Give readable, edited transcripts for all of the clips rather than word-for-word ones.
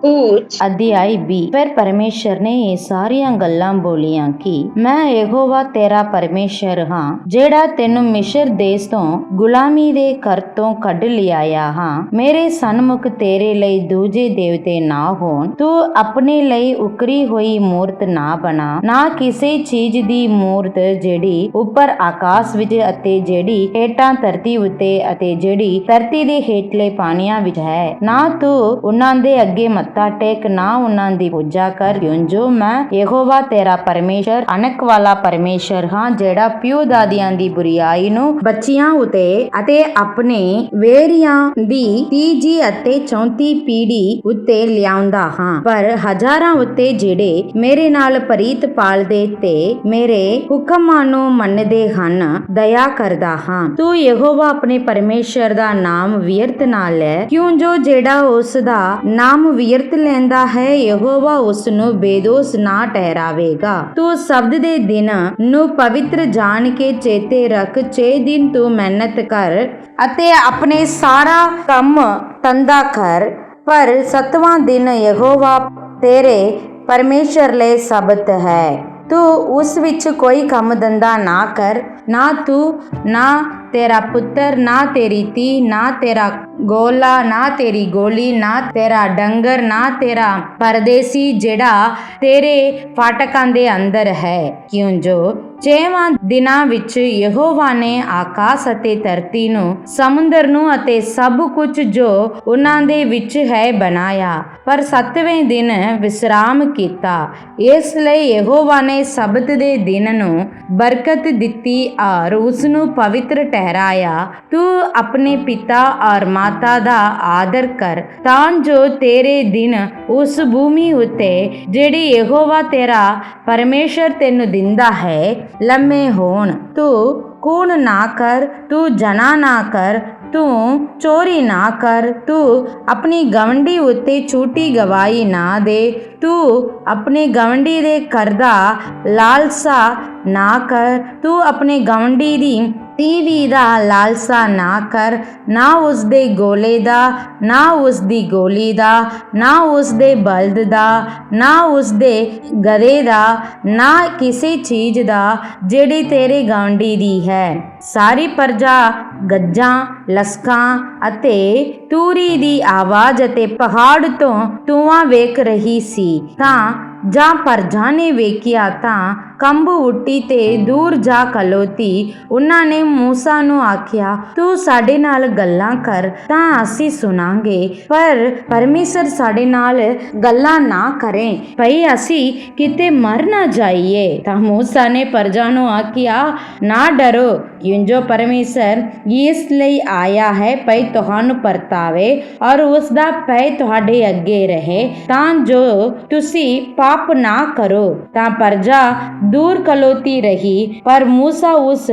ਊਚ ਅਧਿਆਇ 20। ਫਿਰ ਪਰਮੇਸ਼ਰ ਨੇ ਇਹ ਸਾਰੀਆਂ ਗੱਲਾਂ ਬੋਲੀਆਂ ਕਿ ਮੈਂ ਯਹੋਵਾ ਤੇਰਾ ਪਰਮੇਸ਼ਰ ਹਾਂ, ਜਿਹੜਾ ਤੈਨੂੰ ਮਿਸਰ ਦੇਸ਼ ਤੋਂ ਗੁਲਾਮੀ ਦੇ ਘਰ ਤੋਂ ਕੱਢ ਲਿਆਇਆ ਹਾਂ। ਮੇਰੇ ਸਨਮੁਖ ਤੇਰੇ ਲਈ ਦੂਜੇ ਦੇਵਤੇ ਨਾ ਹੋਣ। ਤੂੰ ਆਪਣੇ ਲਈ ਉਕਰੀ ਹੋਈ ਮੂਰਤ ਨਾ ਬਣਾ, ਨਾ ਕਿਸੇ ਚੀਜ਼ ਦੀ ਮੂਰਤ ਜਿਹੜੀ ਉੱਪਰ ਆਕਾਸ਼ ਵਿੱਚ ਅਤੇ ਜਿਹੜੀ ਹੇਠਾਂ ਧਰਤੀ ਉੱਤੇ ਅਤੇ ਜਿਹੜੀ ਧਰਤੀ ਦੇ ਹੇਠਲੇ ਪਾਣੀਆਂ ਵਿੱਚ ਹੈ। ਨਾ ਤੂੰ ਉਹਨਾਂ ਦੇ ਅੱਗੇ ਮੱਥਾ ਟੇਕ, ਨਾ ਉਹਨਾਂ ਦੀ ਪੂਜਾ ਕਰ, ਕਿਉਂਜੋ ਮੈਂ ਯਹੋਵਾ ਤੇਰਾ ਪਰਮੇਸ਼ਰ ਅਣਖ ਵਾਲਾ ਪਰਮੇਸ਼ਰ ਹਾਂ, ਜਿਹੜਾ ਪਿਓ ਦਾਦਿਆਂ ਦੀ ਬੁਰੀਆਈ ਨੂੰ ਬੱਚਿਆਂ ਉਤੇ ਅਤੇ ਆਪਣੇ ਵੇਰੀਆਂ ਦੀ ਤੀਜੀ ਅਤੇ ਚੌਥੀ ਪੀੜ੍ਹੀ ਉੱਤੇ ਲਿਆਉਂਦਾ ਹਾਂ। ਪਰ ਹਜ਼ਾਰਾਂ ਉੱਤੇ ਜਿਹੜੇ ਮੇਰੇ ਨਾਲ ਪ੍ਰੀਤ ਪਾਲਦੇ ਤੇ ਮੇਰੇ ਹੁਕਮਾਂ ਨੂੰ ਮੰਨਦੇ ਹਨ, ਦਇਆ ਕਰਦਾ ਹਾਂ। ਤੂੰ ਯਹੋਵਾ ਆਪਣੇ ਪਰਮੇਸ਼ਰ ਦਾ ਨਾਮ ਵਿਅਰਥ ਨਾ ਲੈ, ਕਿਉਂਜੋ ਜਿਹੜਾ ਉਸ ਦਾ ਨਾਮ ਵਿਅਰਥ ਲੈਂਦਾ ਹੈ, ਯਹੋਵਾ ਉਸ ਨੂੰ ਬੇਦੋਸ਼ ਨਾ ਠਹਿਰਾਵੇਗਾ। ਤੂੰ ਸਬਤ ਦੇ ਦਿਨ ਨੂੰ ਪਵਿੱਤਰ ਜਾਣ ਕੇ ਚੇਤੇ ਰੱਖ। 6 ਦਿਨ ਤੂੰ ਮਿਹਨਤ ਕਰ ਅਤੇ ਆਪਣੇ ਸਾਰਾ ਕੰਮ ਧੰਦਾ ਕਰ, ਪਰ 7ਵਾਂ ਦਿਨ ਯਹੋਵਾ ਤੇਰੇ ਪਰਮੇਸ਼ਰ ਲਈ ਸਬਤ ਹੈ। ਤੂੰ ਉਸ ਵਿੱਚ ਕੋਈ ਕੰਮ ਧੰਦਾ ਨਾ ਕਰ, ਨਾ ਤੂੰ, ਨਾ ਤੇਰਾ ਪੁੱਤਰ, ਨਾ ਤੇਰੀ ਧੀ, ਨਾ ਤੇਰਾ ਗੋਲਾ, ਨਾ ਤੇਰੀ ਗੋਲੀ, ਨਾ ਤੇਰਾ ਡੰਗਰ, ਨਾ ਤੇਰਾ ਪਰਦੇਸੀ ਜਿਹੜਾ ਤੇਰੇ ਫਾਟਕਾਂ ਦੇ ਅੰਦਰ ਹੈ, ਕਿਉਂਜੋ 6ਵਾਂ ਦਿਨਾਂ ਵਿੱਚ ਯਹੋਵਾ ਨੇ ਆਕਾਸ਼ ਅਤੇ ਧਰਤੀ ਨੂੰ, ਸਮੁੰਦਰ ਨੂੰ ਅਤੇ ਸਭ ਕੁਝ ਜੋ ਉਹਨਾਂ ਦੇ ਵਿੱਚ ਹੈ ਬਣਾਇਆ, ਪਰ 7ਵੇਂ ਦਿਨ ਵਿਸਰਾਮ ਕੀਤਾ। ਇਸ ਲਈ ਯਹੋਵਾ ਨੇ ਸਬਤ ਦੇ ਦਿਨ ਨੂੰ ਬਰਕਤ ਦਿੱਤੀ ਔਰ ਉਸ ਨੂੰ ਪਵਿੱਤਰ ਠਹਿਰਾਇਆ। ਤੂੰ ਆਪਣੇ ਪਿਤਾ ਔਰ ਮਾਤਾ ਦਾ ਆਦਰ ਕਰ, ਤਾਂ ਜੋ ਤੇਰੇ ਦਿਨ ਉਸ ਭੂਮੀ ਉੱਤੇ ਜਿਹੜੀ ਯਹੋਵਾ ਤੇਰਾ ਪਰਮੇਸ਼ਰ ਤੈਨੂੰ ਦਿੰਦਾ ਹੈ, ਲੰਮੇ ਹੋਣ। ਤੂੰ ਖੂਨ ਨਾ ਕਰ, ਤੂੰ ਜਨਾ ਨਾ ਕਰ, ਤੂੰ ਚੋਰੀ ਨਾ ਕਰ, ਤੂੰ ਆਪਣੀ ਗਵੰਡੀ ਉੱਤੇ ਝੂਠੀ ਗਵਾਹੀ ਨਾ ਦੇ, ਤੂੰ ਆਪਣੇ ਗਵੰਡੀ ਦੇ ਘਰ ਦਾ ਲਾਲਸਾ ਨਾ ਕਰ, ਤੂੰ ਆਪਣੇ ਗਵੰਡੀ ਦੀ ਤੀਵੀ ਦਾ ਲਾਲਸਾ ਨਾ ਕਰ, ਨਾ ਉਸ ਦੇ ਗੋਲੇ ਦਾ, ਨਾ ਉਸ ਦੀ ਗੋਲੀ ਦਾ, ਨਾ ਉਸ ਦੇ ਬਲਦ ਦਾ, ਨਾ ਉਸ ਦੇ ਗਧੇ ਦਾ, ਨਾ ਕਿਸੇ ਚੀਜ਼ ਦਾ ਜਿਹੜੀ ਤੇਰੇ ਗਵੰਡੀ ਦੀ ਹੈ। ਸਾਰੀ ਪ੍ਰਜਾ ਗੱਜਾਂ, ਲਸਕਾਂ ਅਤੇ ਤੂਰੀ ਦੀ ਆਵਾਜ਼ ਅਤੇ ਪਹਾੜ ਤੋਂ ਧੂਆਂ ਵੇਖ ਰਹੀ ਸੀ। ਤਾਂ ਜਾਂ ਪ੍ਰਜਾ ਨੇ ਵੇਖਿਆ ਤਾਂ ਕੰਬ ਉੱਠੀ ਤੇ ਦੂਰ ਜਾ ਖਲੋਤੀ। ਉਹਨਾਂ ਨੇ ਮੂਸਾ ਨੂੰ ਆਖਿਆ, ਤੂੰ ਸਾਡੇ ਨਾਲ ਗੱਲਾਂ ਕਰ ਤਾਂ ਅਸੀਂ ਸੁਣਾਂਗੇ, ਪਰ ਪਰਮੇਸ਼ਰ ਸਾਡੇ ਨਾਲ ਗੱਲਾਂ ਨਾ ਕਰੇ, ਭਈ ਅਸੀਂ ਕਿਤੇ ਮਰ ਨਾ ਜਾਈਏ। ਤਾਂ ਮੂਸਾ ਨੇ ਪ੍ਰਜਾ ਨੂੰ ਆਖਿਆ, ਨਾ ਡਰੋ, ਕਿਉਂਜੋ ਪਰਮੇਸ਼ਰ ਇਸ ਲਈ ਆਇਆ ਹੈ, ਭਈ ਤੁਹਾਨੂੰ ਪਰਤਾਵੇ ਔਰ ਉਸ ਦਾ ਭੈ ਤੁਹਾਡੇ ਅੱਗੇ ਰਹੇ, ਤਾਂ ਜੋ ਤੁਸੀਂ ਪਾਪ ਨਾ ਕਰੋ। ਤਾਂ ਪ੍ਰਜਾ ਦੂਰ ਖਲੋਤੀ ਰਹੀ, ਪਰ ਮੂਸਾ ਉਸ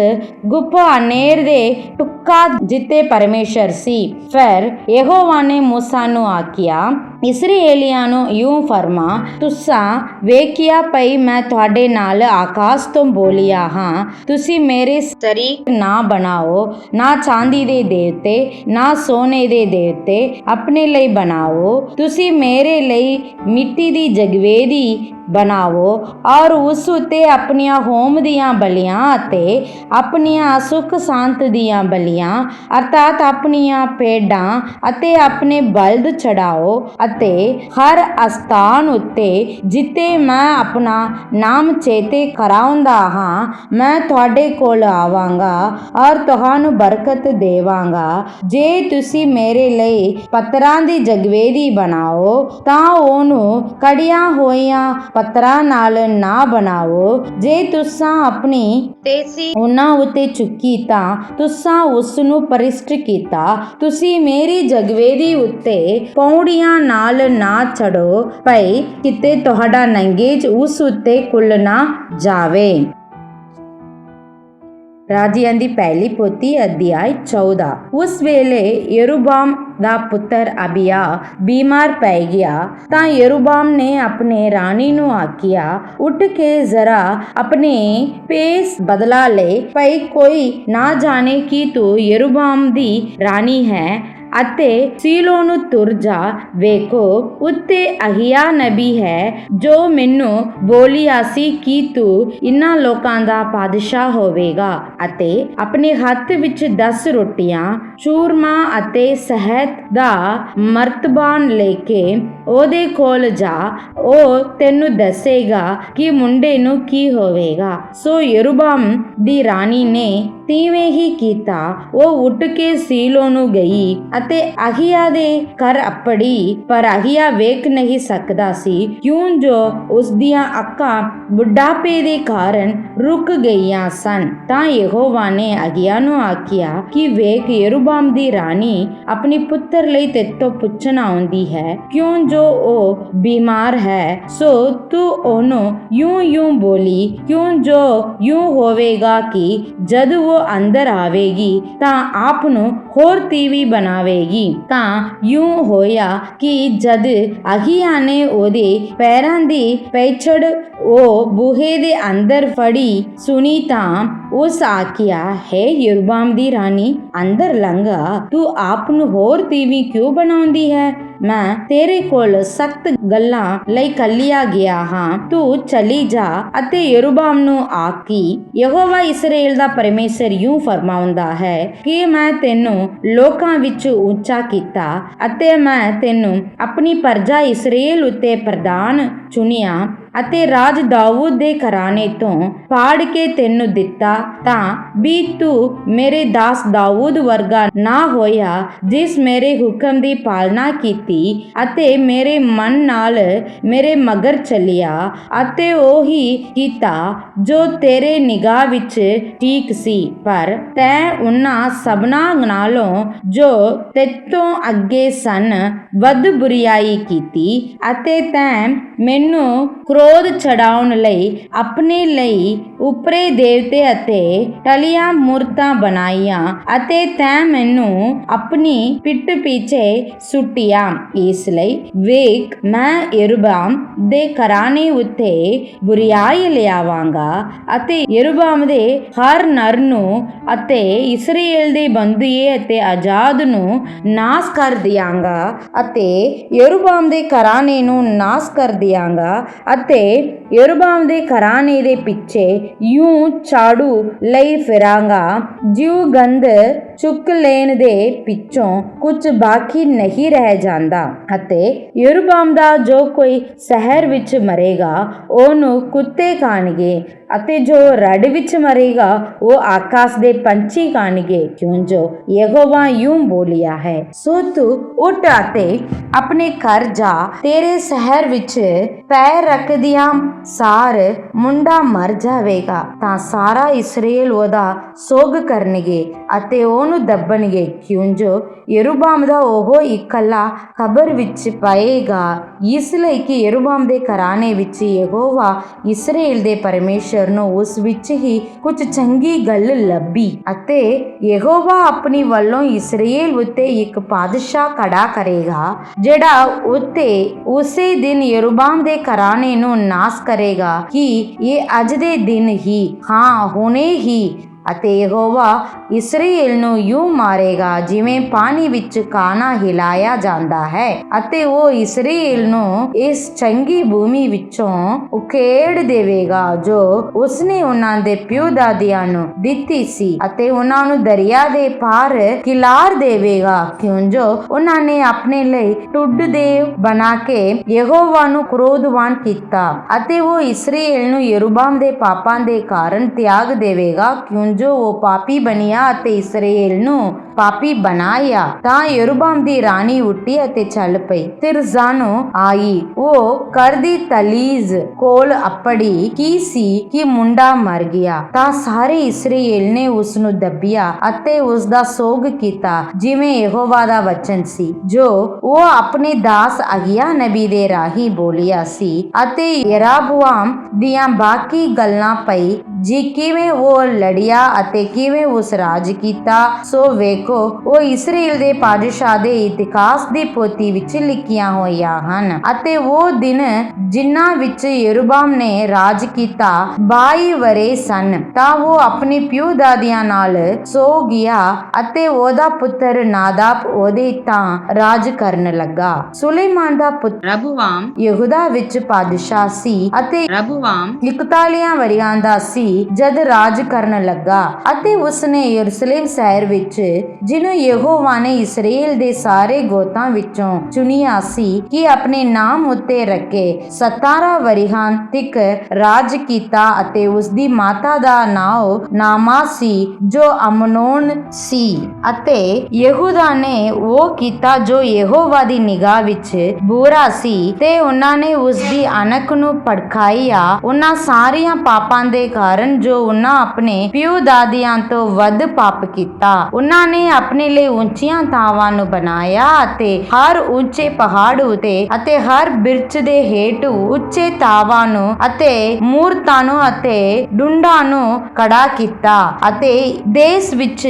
ਗੁਫਾ ਹਨੇਰ ਦੇ ਟੁੱਕਾ ਜਿੱਤੇ ਪਰਮੇਸ਼ਰ ਸੀ। ਫਿਰ ਯਹੋਵਾ ਨੇ ਮੂਸਾ ਨੂੰ ਆਖਿਆ, ਇਸਰਾਏਲੀਆਂ ਨੂੰ ਇਉਂ ਫਰਮਾ, ਤੁਸਾਂ ਵੇਖਿਆ ਭਈ ਮੈਂ ਤੁਹਾਡੇ ਨਾਲ ਆਕਾਸ਼ ਤੋਂ ਬੋਲਿਆ ਹਾਂ, ਤੁਸੀਂ ਮੇਰੇ ਸ਼ਰੀਕ ਨਾ ਬਣਾਓ, ਨਾ ਚਾਂਦੀ ਦੇ ਦੇਵਤੇ, ਨਾ ਸੋਨੇ ਦੇ ਦੇਵਤੇ ਆਪਣੇ ਲਈ ਬਣਾਓ। ਤੁਸੀਂ ਮੇਰੇ ਲਈ ਮਿੱਟੀ ਦੀ ਜਗਵੇਦੀ ਬਣਾਵੋ ਔਰ ਉਸ ਉੱਤੇ ਆਪਣੀਆਂ ਹੋਮ ਦੀਆਂ ਬਲੀਆਂ ਅਤੇ ਆਪਣੀਆਂ ਸੁਖ ਸ਼ਾਂਤ ਦੀਆਂ ਬਲੀਆਂ ਅਰਥਾਤ ਆਪਣੀਆਂ ਭੇਡਾਂ ਅਤੇ ਆਪਣੇ ਬਲਦ ਚੜਾਓ, ਅਤੇ ਹਰ ਅਸਥਾਨ ਉੱਤੇ ਜਿੱਤੇ ਮੈਂ ਆਪਣਾ ਨਾਮ ਚੇਤੇ ਕਰਾਉਂਦਾ ਹਾਂ, ਮੈਂ ਤੁਹਾਡੇ ਕੋਲ ਆਵਾਂਗਾ ਔਰ ਤੁਹਾਨੂੰ ਬਰਕਤ ਦੇਵਾਂਗਾ। ਜੇ ਤੁਸੀਂ ਮੇਰੇ ਲਈ ਪੱਥਰਾਂ ਦੀ ਜਗਵੇਦੀ ਬਣਾਓ ਤਾਂ ਉਹਨੂੰ ਕੜੀਆਂ ਹੋਈਆਂ ਪੱਥਰਾਂ ਨਾਲ ਨਾ ਬਣਾਓ। ਜੇ ਤੁਸਾਂ ਆਪਣੀ ਤੇਸੀ ਉਹਨਾਂ ਉੱਤੇ ਚੁੱਕੀ ਤਾਂ ਤੁਸਾਂ ਉਸ ਨੂੰ ਪ੍ਰਸ਼ਟ ਕੀਤਾ। ਤੁਸੀਂ ਮੇਰੀ ਜਗਵੇਦੀ ਉੱਤੇ ਪੌੜੀਆਂ ਨਾਲ ਨਾ ਚੜੋ, ਭਈ ਕਿਤੇ ਤੁਹਾਡਾ ਨੰਗੇਜ ਉਸ ਉੱਤੇ ਖੁੱਲ ਨਾ ਜਾਵੇ। ਰਾਜਿਆਂ ਦੀ ਪਹਿਲੀ ਪੋਥੀ ਅਧਿਆਇ 14। ਉਸ ਵੇਲੇ ਯਰੋਬਾਮ ਦਾ ਪੁੱਤਰ ਅਬੀਆ ਬਿਮਾਰ ਪੈ ਗਿਆ। ਤਾਂ ਯਰੋਬਾਮ ਨੇ ਆਪਣੇ ਰਾਣੀ ਨੂੰ ਆਖਿਆ, ਉੱਠ ਕੇ ਜ਼ਰਾ ਆਪਣੇ ਭੇਸ ਬਦਲਾ ਲੈ, ਭਈ ਕੋਈ ਨਾ ਜਾਣੇ ਕਿ ਤੂੰ ਯਰੋਬਾਮ ਦੀ ਰਾਣੀ ਹੈ। ਅਤੇ ਸੀਲੋ ਨੂੰ ਤੁਰ ਜਾ, ਵੇਖੋ ਉੱਤੇ ਅਹੀਆ ਨਬੀ ਹੈ ਜੋ ਮੈਨੂੰ ਬੋਲਿਆ ਸੀ ਕਿ ਤੂੰ ਇਨ੍ਹਾਂ ਲੋਕਾਂ ਦਾ ਪਾਦਸ਼ਾਹ ਹੋਵੇਗਾ, ਅਤੇ ਆਪਣੇ ਹੱਥ ਵਿੱਚ 10 ਰੋਟੀਆਂ, ਚੂਰਮਾ ਅਤੇ ਸ਼ਹਿਦ ਦਾ ਮਰਤਬਾਨ ਲੈ ਕੇ ਉਹਦੇ ਕੋਲ ਜਾ, ਉਹ ਤੈਨੂੰ ਦੱਸੇਗਾ ਕਿ ਮੁੰਡੇ ਨੂੰ ਕੀ ਹੋਵੇਗਾ। ਸੋ ਯਰੋਬਾਮ ਦੀ ਰਾਣੀ ਨੇ ਤਿਵੇਂ ਹੀ ਕੀਤਾ। ਉਹ ਉੱਠ ਕੇ ਸੀਲੋ ਨੂੰ ਗਈ ਅਤੇ ਅਹੀਆ ਦੇ ਘਰ ਅੱਪੜੀ, ਪਰ ਅਹੀਆ ਵੇਖ ਨਹੀਂ ਸਕਦਾ ਸੀ ਕਿਉਂ ਜੋ ਉਸ ਦੀਆਂ ਅੱਖਾਂ ਬੁਢਾਪੇ ਦੇ ਕਾਰਨ ਰੁਕ ਗਈਆਂ ਸਨ। ਤਾਂ ਯਹੋਵਾ ਨੇ ਅਹੀਆ ਨੂੰ ਆਖਿਆ ਕਿ ਵੇਖ, ਯਰੋਬਾਮ ਦੀ ਰਾਣੀ ਆਪਣੇ ਪੁੱਤਰ ਲਈ ਤੇਤੋਂ ਪੁੱਛਣ ਆਉਂਦੀ ਹੈ ਕਿਉਂ ਜੋ ਉਹ ਬਿਮਾਰ ਹੈ, ਸੋ ਤੂੰ ਉਹਨੂੰ ਯੂੰ ਬੋਲੀ ਕਿਉਂ ਜੋ ਯੂੰ ਹੋਵੇਗਾ ਕਿ ਜਦ ਉਹ ਅੰਦਰ ਆਵੇਗੀ ਤਾਂ ਆਪ ਨੂੰ ਹੋਰ ਤੀਵੀ ਬਣਾਵੇਗੀ। ਤਾਂ ਯੂੰ ਹੋਇਆ ਕਿ ਜਦ ਅਹੀਆ ਨੇ ਉਹਦੇ ਪੈਰਾਂ ਦੀ ਪੈਚੜ ਉਹ ਬੂਹੇ ਦੇ ਅੰਦਰ ਫੜੀ ਸੁਣੀ ਤਾਂ ਉਸ ਆਖਿਆ, ਹੈ ਯਰੋਬਾਮ ਦੀ ਰਾਣੀ, ਅੰਦਰ ਲੰਘ, ਤੂੰ ਆਪ ਨੂੰ ਹੋਰ ਤੀਵੀ ਕਿਉਂ ਬਣਾਉਂਦੀ ਹੈ? ਮੈਂ ਤੇਰੇ ਕੋਲ ਸਖਤ ਗੱਲਾਂ ਲਈ ਕੱਲਿਆ ਗਿਆ ਹਾਂ, ਤੂੰ ਚਲੀ ਜਾ ਅਤੇ ਯਰੋਬਾਮ ਨੂੰ ਆਖੀ, ਯਹੋਵਾ ਇਸਰਾਏਲ ਦਾ ਪਰਮੇਸ਼ਰ ਯੂੰ ਫਰਮਾਉਂਦਾ ਹੈ ਕਿ ਮੈਂ ਤੈਨੂੰ ਲੋਕਾਂ ਵਿੱਚ ਉੱਚਾ ਕੀਤਾ ਅਤੇ ਮੈਂ ਤੈਨੂੰ ਆਪਣੀ ਪ੍ਰਜਾ ਇਸਰਾਏਲ ਉੱਤੇ ਪ੍ਰਧਾਨ ਚੁਣਿਆ ਅਤੇ ਰਾਜ ਦਾਊਦ ਦੇ ਘਰਾਣੇ ਤੋਂ ਫਾੜ ਕੇ ਤੈਨੂੰ ਦਿੱਤਾ, ਤਾਂ ਵੀ ਤੂੰ ਮੇਰੇ ਦਾਸ ਦਾਊਦ ਵਰਗਾ ਨਾ ਹੋਇਆ ਜਿਸ ਮੇਰੇ ਹੁਕਮ ਦੀ ਪਾਲਣਾ ਕੀਤੀ ਅਤੇ ਮੇਰੇ ਮਨ ਨਾਲ ਮੇਰੇ ਮਗਰ ਚੱਲਿਆ ਅਤੇ ਉਹੀ ਕੀਤਾ ਜੋ ਤੇਰੇ ਨਿਗਾਹ ਵਿੱਚ ਠੀਕ ਸੀ। ਪਰ ਤੈਂ ਉਹਨਾਂ ਸਭਨਾਂ ਨਾਲੋਂ ਜੋ ਤੇਤੋਂ ਅੱਗੇ ਸਨ ਵੱਧ ਬੁਰੀਆਈ ਕੀਤੀ ਅਤੇ ਤੈਂ ਮੈਨੂੰ ਕ੍ਰੋਧ ਚੜਾਉਣ ਲਈ ਆਪਣੇ ਲਈ ਉਪਰੇ ਦੇਵਤੇ ਅਤੇ ਟਲੀਆਂ ਮੂਰਤਾਂ ਬਣਾਈਆਂ ਅਤੇ ਤੈਂ ਮੈਨੂੰ ਆਪਣੀ ਪਿੱਠ ਪਿੱਛੇ ਸੁੱਟਿਆ। ਇਸ ਲਈ ਵੇਖ, ਮੈਂ ਯਰੋਬਾਮ ਦੇ ਘਰਾਣੇ ਉੱਤੇ ਬੁਰੀਆਈ ਲਿਆਵਾਂਗਾ ਅਤੇ ਯਰੋਬਾਮ ਦੇ ਹਰ ਨਰ ਨੂੰ ਅਤੇ ਇਸਰਾਏਲ ਦੇ ਬੰਦੀਏ ਅਤੇ ਆਜ਼ਾਦ ਨੂੰ ਨਾਸ ਕਰ ਦਿਆਂਗਾ ਅਤੇ ਯਰੋਬਾਮ ਦੇ ਘਰਾਣੇ ਨੂੰ ਨਾਸ ਕਰ ਦਿਆਂਗਾ ਅਤੇ ਯਰੋਬਾਮ ਦੇ ਘਰਾਣੇ ਦੇ ਪਿੱਛੇ ਯੂੰ ਝਾੜੂ ਲਈ ਫਿਰਾਂਗਾ ਜਿਉਂ ਗੰਧ ਚੁੱਕ ਲੈਣ ਦੇ ਪਿੱਛੋਂ ਕੁਝ ਬਾਕੀ ਨਹੀਂ ਰਹਿ ਜਾਂਦਾ। ਅਤੇ ਯਰੋਬਾਮ ਦਾ ਜੋ ਕੋਈ ਸ਼ਹਿਰ ਵਿੱਚ ਮਰੇਗਾ ਉਹਨੂੰ ਕੁੱਤੇ ਖਾਣਗੇ ਅਤੇ ਜੋ ਰੱਡ ਵਿੱਚ ਮਰੇਗਾ ਉਹ ਆਕਾਸ਼ ਦੇ ਪੰਛੀ ਖਾਣਗੇ, ਕਿਉਂ ਜੋ ਯਹੋਵਾ ਯੂੰ ਬੋਲਿਆ ਹੈ। ਸੋ ਤੂੰ ਉੱਠ ਅਤੇ ਆਪਣੇ ਘਰ ਜਾ, ਤੇਰੇ ਸ਼ਹਿਰ ਵਿੱਚ ਪੈਰ ਰੱਖਦਿਆਂ ਸਾਰ ਮੁੰਡਾ ਮਰ ਜਾਵੇਗਾ ਤਾਂ ਸਾਰਾ ਇਸਰਾਏਲ ਉਹਦਾ ਸੋਗ ਕਰਨਗੇ ਅਤੇ ਉਹਨੂੰ ਦੱਬਣਗੇ, ਕਿਉਂ ਜੋ ਯਰੋਬਾਮ ਦਾ ਉਹ ਇਕੱਲਾ ਕਬਰ ਵਿੱਚ ਪਏਗਾ। ਇਸ ਲਈ ਕਿ ਯਰੋਬਾਮ ਦੇ ਘਰਾਣੇ ਵਿੱਚ ਯਹੋਵਾ ਇਸਰਾਏਲ ਦੇ ਪਰਮੇਸ਼ਰ ਨੂੰ ਉਸ ਵਿੱਚ ਹੀ ਕੁਝ ਚੰਗੀ ਗੱਲ ਲੱਭੀ ਅਤੇ ਯਹੋਵਾ ਆਪਣੀ ਵੱਲੋਂ ਇਸਰਾਏਲ ਉੱਤੇ ਇੱਕ ਪਾਦਸ਼ਾਹ ਖੜਾ ਕਰੇਗਾ ਜਿਹੜਾ ਉੱਤੇ ਉਸੇ ਦਿਨ ਯਰੋਬਾਮ ਦੇ ਘਰਾਣੇ ਨੂੰ ਨਾਸ ਕਰੇਗਾ ਕਿ ਇਹ ਅੱਜ ਦੇ ਦਿਨ ਹੀ, ਹਾਂ ਹੁਣੇ ਹੀ। ਅਤੇ ਯਹੋਵਾ ਇਸਰਾਏਲ ਨੂੰ ਯੂੰ ਮਾਰੇਗਾ ਜਿਵੇਂ ਪਾਣੀ ਵਿੱਚ ਕਾਨਾ ਹਿਲਾਇਆ ਜਾਂਦਾ ਹੈ ਅਤੇ ਉਹ ਇਸਰਾਏਲ ਨੂੰ ਇਸ ਚੰਗੀ ਭੂਮੀ ਵਿੱਚੋਂ ਉਖੇੜ ਦੇਵੇਗਾ ਜੋ ਉਸਨੇ ਉਹਨਾਂ ਦੇ ਪਿਓ ਦਾਦਿਆਂ ਨੂੰ ਦਿੱਤੀ ਸੀ ਅਤੇ ਉਹਨਾਂ ਨੂੰ ਦਰਿਆ ਦੇ ਪਾਰ ਖਿਲਾਰ ਦੇਵੇਗਾ, ਕਿਉਂ ਜੋ ਉਹਨਾਂ ਨੇ ਆਪਣੇ ਲਈ ਟੁੱਡ ਦੇਵ ਬਣਾ ਕੇ ਯਹੋਵਾ ਨੂੰ ਕ੍ਰੋਧਵਾਨ ਕੀਤਾ ਅਤੇ ਉਹ ਇਸਰਾਏਲ ਨੂੰ ਯਰੋਬਾਮ ਦੇ ਪਾਪਾਂ ਦੇ ਕਾਰਨ ਤਿਆਗ ਦੇਵੇਗਾ, ਕਿਉਂ ਜੋ ਉਹ ਪਾਪੀ ਬਣਿਆ ਅਤੇ ਇਸਰਾਏਲ ਨੂੰ ਪਾਪੀ ਬਣਾਇਆ। ਤਾਂ ਯਰੋਬਾਮ ਦੀ ਰਾਣੀ ਉੱਠੀ ਅਤੇ ਚੱਲ ਪਈ। ਤਿਰਜ਼ਾ ਨੂੰ ਆਈ, ਉਹ ਘਰ ਦੀ ਤਲੀਜ਼ ਕੋਲ ਅੱਪੜੀ ਕੀ ਸੀ ਕਿ ਮੁੰਡਾ ਮਰ ਗਿਆ। ਤਾਂ ਸਾਰੇ ਇਸਰਾਏਲ ਨੇ ਉਸ ਨੂੰ ਦੱਬਿਆ ਅਤੇ ਉਸ ਦਾ ਸੋਗ ਕੀਤਾ ਜਿਵੇਂ ਯਹੋਵਾ ਦਾ ਵਚਨ ਸੀ ਜੋ ਉਹ ਆਪਣੇ ਦਾਸ ਅਹੀਆ ਨਬੀ ਦੇ ਰਾਹੀਂ ਬੋਲਿਆ ਸੀ ਅਤੇ ਯਰੋਬਾਮ ਦੀਆਂ ਬਾਕੀ ਗੱਲਾਂ ਪਈ ਜੀ ਕਿਵੇਂ ਉਹ ਲੜਿਆ ਅਤੇ ਕਿਵੇਂ ਉਸ ਰਾਜ ਕੀਤਾ। ਸੋ ਵੇਖ ਵੇਖੋ ਉਹ ਇਸਰਾਏਲ ਦੇ ਪਾਤਸ਼ਾਹ ਦੇ ਇਤਿਹਾਸ ਦੀ ਪੋਥੀ ਵਿੱਚ ਲਿਖੀਆਂ ਹੋਈਆਂ ਹਨ ਅਤੇ ਉਹ ਦਿਨ ਜਿਨ੍ਹਾਂ ਵਿੱਚ ਯਰੋਬਾਮ ਨੇ ਰਾਜ ਕੀਤਾ 22 ਵਰੇ ਸਨ ਤਾਂ ਉਹ ਆਪਣੇ ਪਿਓ ਦਾਦਿਆਂ ਨਾਲ ਸੋ ਗਿਆ ਅਤੇ ਉਹਦਾ ਪੁੱਤਰ ਨਾਦਾਬ ਉਹਦੇ ਤਾਂ ਰਾਜ ਕਰਨ ਲੱਗਾ। ਸੁਲੇਮਾਨ ਦਾ ਪੁੱਤਰ ਰਬੂਆਮ ਯਹੂਦਾ ਵਿੱਚ ਪਾਤਸ਼ਾਹ ਸੀ ਅਤੇ ਰਬੂਆਮ 41 ਵਰਿਆਂ ਦਾ ਸੀ ਜਦ ਰਾਜ ਕਰਨ ਲੱਗਾ ਅਤੇ ਉਸਨੇ ਯਰੂਸ਼ਲਮ ਸ਼ਹਿਰ ਵਿੱਚ ਜਿਹਨੂੰ ਯਹੋਵਾ ਨੇ ਇਸਰਾਏਲ ਦੇ ਸਾਰੇ ਗੋਤਾਂ ਵਿੱਚੋਂ ਚੁਣਿਆ ਸੀ ਕਿ ਆਪਣੇ ਨਾਮ ਉੱਤੇ ਰੱਖੇ 17 ਵਰਿਆਂ ਤੱਕ ਰਾਜ ਕੀਤਾ ਅਤੇ ਉਸਦੀ ਮਾਤਾ ਦਾ ਨਾਮ ਨਾਮਾ ਸੀ ਜੋ ਅਮਨੋਨ ਸੀ ਅਤੇ ਯਹੂਦਾ ਨੇ ਉਹ ਕੀਤਾ ਜੋ ਯਹੋਵਾ ਦੀ ਨਿਗਾਹ ਵਿੱਚ ਬੁਰਾ ਸੀ ਤੇ ਉਹਨਾਂ ਨੇ ਉਸਦੀ ਅਣਖ ਨੂੰ ਭੜਕਾਇਆ ਉਹਨਾਂ ਸਾਰੀਆਂ ਪਾਪਾਂ ਦੇ ਕਾਰਨ ਜੋ ਉਹਨਾਂ ਆਪਣੇ ਪਿਓ ਦਾਦਿਆਂ ਤੋਂ ਵੱਧ ਪਾਪ ਕੀਤਾ। ਉਹਨਾਂ ਨੇ ਆਪਣੇ ਲਈ ਉੱਚੀਆਂ ਥਾਵਾਂ ਨੂੰ ਬਣਾਇਆ ਅਤੇ ਹਰ ਉੱਚੇ ਪਹਾੜ ਉਤੇ ਅਤੇ ਹਰ ਬਿਰਛ ਦੇ ਹੇਠ ਉੱਚੇ ਥਾਵਾਂ ਨੂੰ ਅਤੇ ਮੂਰਤਾਂ ਨੂੰ ਅਤੇ ਡੁੰਡਾਂ ਨੂੰ ਖੜਾ ਕੀਤਾ ਅਤੇ ਦੇਸ਼ ਵਿੱਚ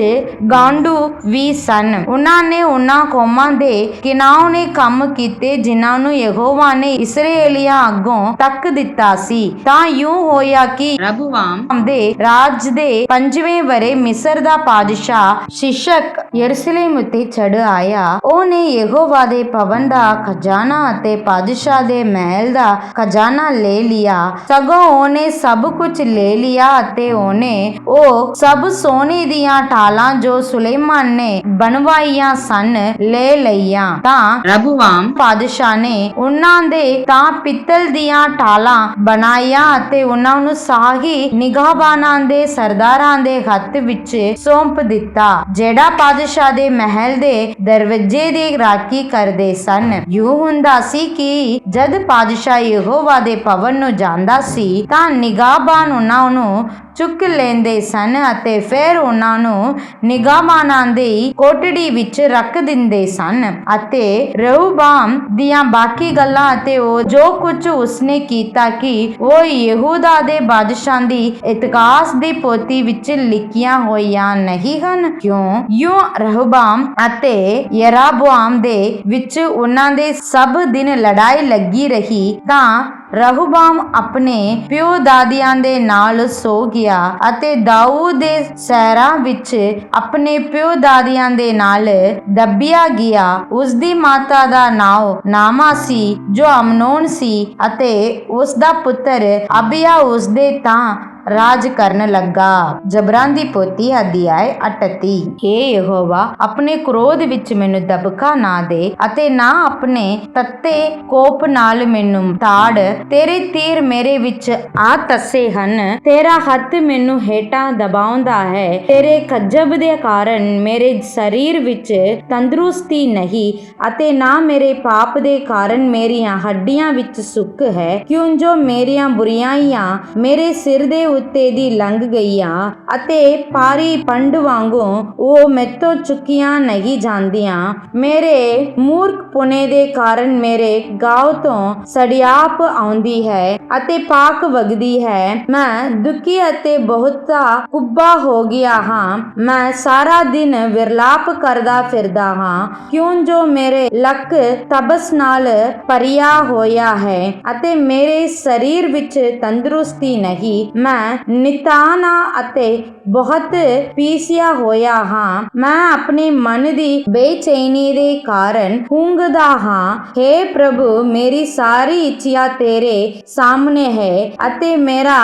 ਗਾਂਡੂ ਵੀ ਸਨ। ਉਹਨਾਂ ਨੇ ਉਹਨਾਂ ਕੌਮਾਂ ਦੇ ਘਿਨਾਉਣੇ ਕੰਮ ਕੀਤੇ ਜਿਨ੍ਹਾਂ ਨੂੰ ਯਹੋਵਾ ਨੇ ਇਸਰਾਏਲੀਆਂ ਅੱਗੋਂ ਤੱਕ ਦਿੱਤਾ ਸੀ। ਤਾਂ ਯੂੰ ਹੋਇਆ ਕਿ ਰਬੂਆਮ ਦੇ ਰਾਜ ਦੇ 5ਵੇਂ ਵਰੇ ਮਿਸਰ ਦਾ ਪਾਤਸ਼ਾਹ ਸ਼ਿਸ਼ਕ ਯਰੂਸ਼ਲਮ ਉੱਤੇ ਚੜ ਆਇਆ। ਉਹਨੇ ਯਹੋਵਾ ਦੇ ਭਵਨ ਦਾ ਖਜ਼ਾਨਾ ਅਤੇ ਪਾਤਸ਼ਾਹ ਦੇ ਮਹਿਲ ਦਾ ਖਜ਼ਾਨਾ ਲੈ ਲਿਆ ਸਗੋਂ ਉਹਨੇ ਸਭ ਕੁਝ ਲੈ ਲਿਆ ਅਤੇ ਉਹਨੇ ਉਹ ਸਭ ਸੋਨੇ ਦੀਆਂ ਢਾਲਾਂ ਜੋ ਸੁਲੇਮਾਨ ਨੇ ਬਣਵਾਈਆਂ ਸਨ ਲੈ ਲਈਆਂ। ਤਾਂ ਰਬੂਆਮ ਪਾਤਸ਼ਾਹ ਨੇ ਉਹਨਾਂ ਦੇ ਤਾਂ ਪਿੱਤਲ ਦੀਆਂ ਢਾਲਾਂ ਬਣਾਈਆਂ ਅਤੇ ਉਹਨਾਂ ਨੂੰ ਸ਼ਾਹੀ ਨਿਗਾਹਬਾਨਾਂ ਦੇ ਸਰਦਾਰਾਂ ਦੇ ਹੱਥ ਵਿੱਚ ਸੌਂਪ ਦਿੱਤਾ ਜਿਹੜਾ ਪਾਤਸ਼ਾਹ ਦੇ ਮਹਿਲ ਦੇ ਦਰਵਾਜ਼ੇ ਦੀ ਰਾਖੀ ਕਰਦੇ ਸਨ। ਯੂ ਹੁੰਦਾ ਸੀ ਕਿ ਜਦ ਪਾਤਸ਼ਾਹ ਯਹੋਵਾ ਦੇ ਭਵਨ ਨੂੰ ਜਾਂਦਾ ਸੀ ਤਾਂ ਨਿਗਾਹਬਾਨ ਉਹਨਾਂ ਨੂੰ ਚੁੱਕ ਲੈਂਦੇ ਸਨ ਅਤੇ ਫਿਰ ਉਹਨਾਂ ਨੂੰ ਨਿਗਾਹਬਾਨਾਂ ਦੀ ਕੋਠੜੀ ਵਿੱਚ ਰੱਖ ਦਿੰਦੇ ਸਨ। ਅਤੇ ਰਹੂਬਾਮ ਦੀਆਂ ਬਾਕੀ ਗੱਲਾਂ ਅਤੇ ਉਹ ਜੋ ਕੁਝ ਉਸਨੇ ਕੀਤਾ ਕਿ ਉਹ ਯਹੂਦਾ ਦੇ ਬਾਦਸ਼ਾਹ ਦੀ ਇਤਿਹਾਸ ਦੀ ਪੋਥੀ ਵਿੱਚ ਲਿਖੀਆਂ ਹੋਈਆਂ ਨਹੀਂ ਹਨ ਕਿਉਂ ਯੂੰ ਰਹੂਬਾਮ ਅਤੇ ਯਰੋਬਾਮ ਦੇ ਵਿੱਚ ਉਹਨਾਂ ਦੇ ਸਭ ਦਿਨ ਲੜਾਈ ਲੱਗੀ ਰਹੀ ਤਾਂ ਰਹੂਬਾਮ ਆਪਣੇ ਪਿਓ ਦਾਦਿਆਂ ਦੇ ਨਾਲ ਸੋ ਗਿਆ ਅਤੇ ਦਾਊਦ ਦੇ ਸ਼ਹਿਰਾਂ ਵਿੱਚ ਆਪਣੇ ਪਿਓ ਦਾਦਿਆਂ ਦੇ ਨਾਲ ਦੱਬਿਆ ਗਿਆ। ਉਸਦੀ ਮਾਤਾ ਦਾ ਨਾਮ ਨਾਮਾ ਸੀ ਜੋ ਅਮਨੋਨ ਸੀ ਅਤੇ ਉਸਦਾ ਪੁੱਤਰ ਅਬੀਆ ਉਸਦੇ ਤਾਂ ਰਾਜ ਕਰਨ ਲੱਗਾ। ਜਬਰਾਂ ਦੀ ਪੋਥੀ ਅਧਿਆਇ 38। ਹੇ ਯਹੋਵਾ ਆਪਣੇ ਕ੍ਰੋਧ ਵਿੱਚ ਮੈਨੂੰ ਦਬਕਾ ਨਾ ਦੇ ਅਤੇ ਨਾ ਆਪਣੇ ਤੱਤੇ ਕੋਪ ਨਾਲ ਮੈਨੂੰ ਤਾੜ। ਤੇਰੇ ਤੀਰ ਮੇਰੇ ਵਿੱਚ ਆ ਤਸੇ ਹਨ ਤੇਰਾ ਹੱਥ ਮੈਨੂੰ ਹੇਠਾਂ ਦਬਾਉਂਦਾ ਹੈ। ਤੇਰੇ ਖੱਜਬ ਦੇ ਕਾਰਨ ਮੇਰੇ ਸਰੀਰ ਵਿੱਚ ਤੰਦਰੁਸਤੀ ਨਹੀਂ ਅਤੇ ਨਾ ਮੇਰੇ ਪਾਪ ਦੇ ਕਾਰਨ ਮੇਰੀਆਂ ਹੱਡੀਆਂ ਵਿੱਚ ਸੁੱਕ ਹੈ ਕਿਉਂ ਜੋ ਮੇਰੀਆਂ ਬੁਰਾਈਆਂ ਮੇਰੇ ਸਿਰ ਦੇ ਉੱਤੇ ਦੀ ਲੰਘ ਗਈਆਂ ਅਤੇ ਪਾਰੀ ਪੰਡ ਵਾਂਗੂ ਉਹ ਮੈਥੋਂ ਚੁੱਕੀਆਂ ਨਹੀਂ ਜਾਂਦੀਆਂ। ਮੇਰੇ ਮੂਰਖ ਪੁਣੇ ਦੇ ਕਾਰਨ ਮੇਰੇ ਗਾਉ ਤੋਂ ਸੜਿਆਪ ਆਉਂਦੀ ਹੈ ਅਤੇ ਪਾਕ ਵਗਦੀ ਹੈ। ਮੈਂ ਦੁਖੀ ਅਤੇ ਬਹੁਤਾ ਕੁੱਬਾ ਹੋ ਗਿਆ ਹਾਂ। ਮੈਂ ਸਾਰਾ ਦਿਨ ਵਿਰਲਾਪ ਕਰਦਾ ਫਿਰਦਾ ਹਾਂ ਕਿਉਂ ਜੋ ਮੇਰੇ ਲੱਕ ਤਬਸ ਨਾਲ ਭਰਿਆ ਹੋਇਆ ਹੈ ਅਤੇ ਮੇਰੇ ਸਰੀਰ ਵਿੱਚ ਤੰਦਰੁਸਤੀ ਨਹੀਂ। ਮੈਂ ਨਿਤਾਨਾ ਅਤੇ ਬਹੁਤ ਪੀਸਿਆ ਹੋਇਆ ਹਾਂ। ਮੈਂ ਆਪਣੇ ਮਨ ਦੀ ਬੇਚੈਨੀ ਦੇ ਕਾਰਨ ਹੂੰਗਦਾ ਹਾਂ। ਹੇ ਪ੍ਰਭੂ ਮੇਰੀ ਸਾਰੀ ਇੱਛਾ ਤੇਰੇ ਸਾਹਮਣੇ ਹੈ ਅਤੇ ਮੇਰਾ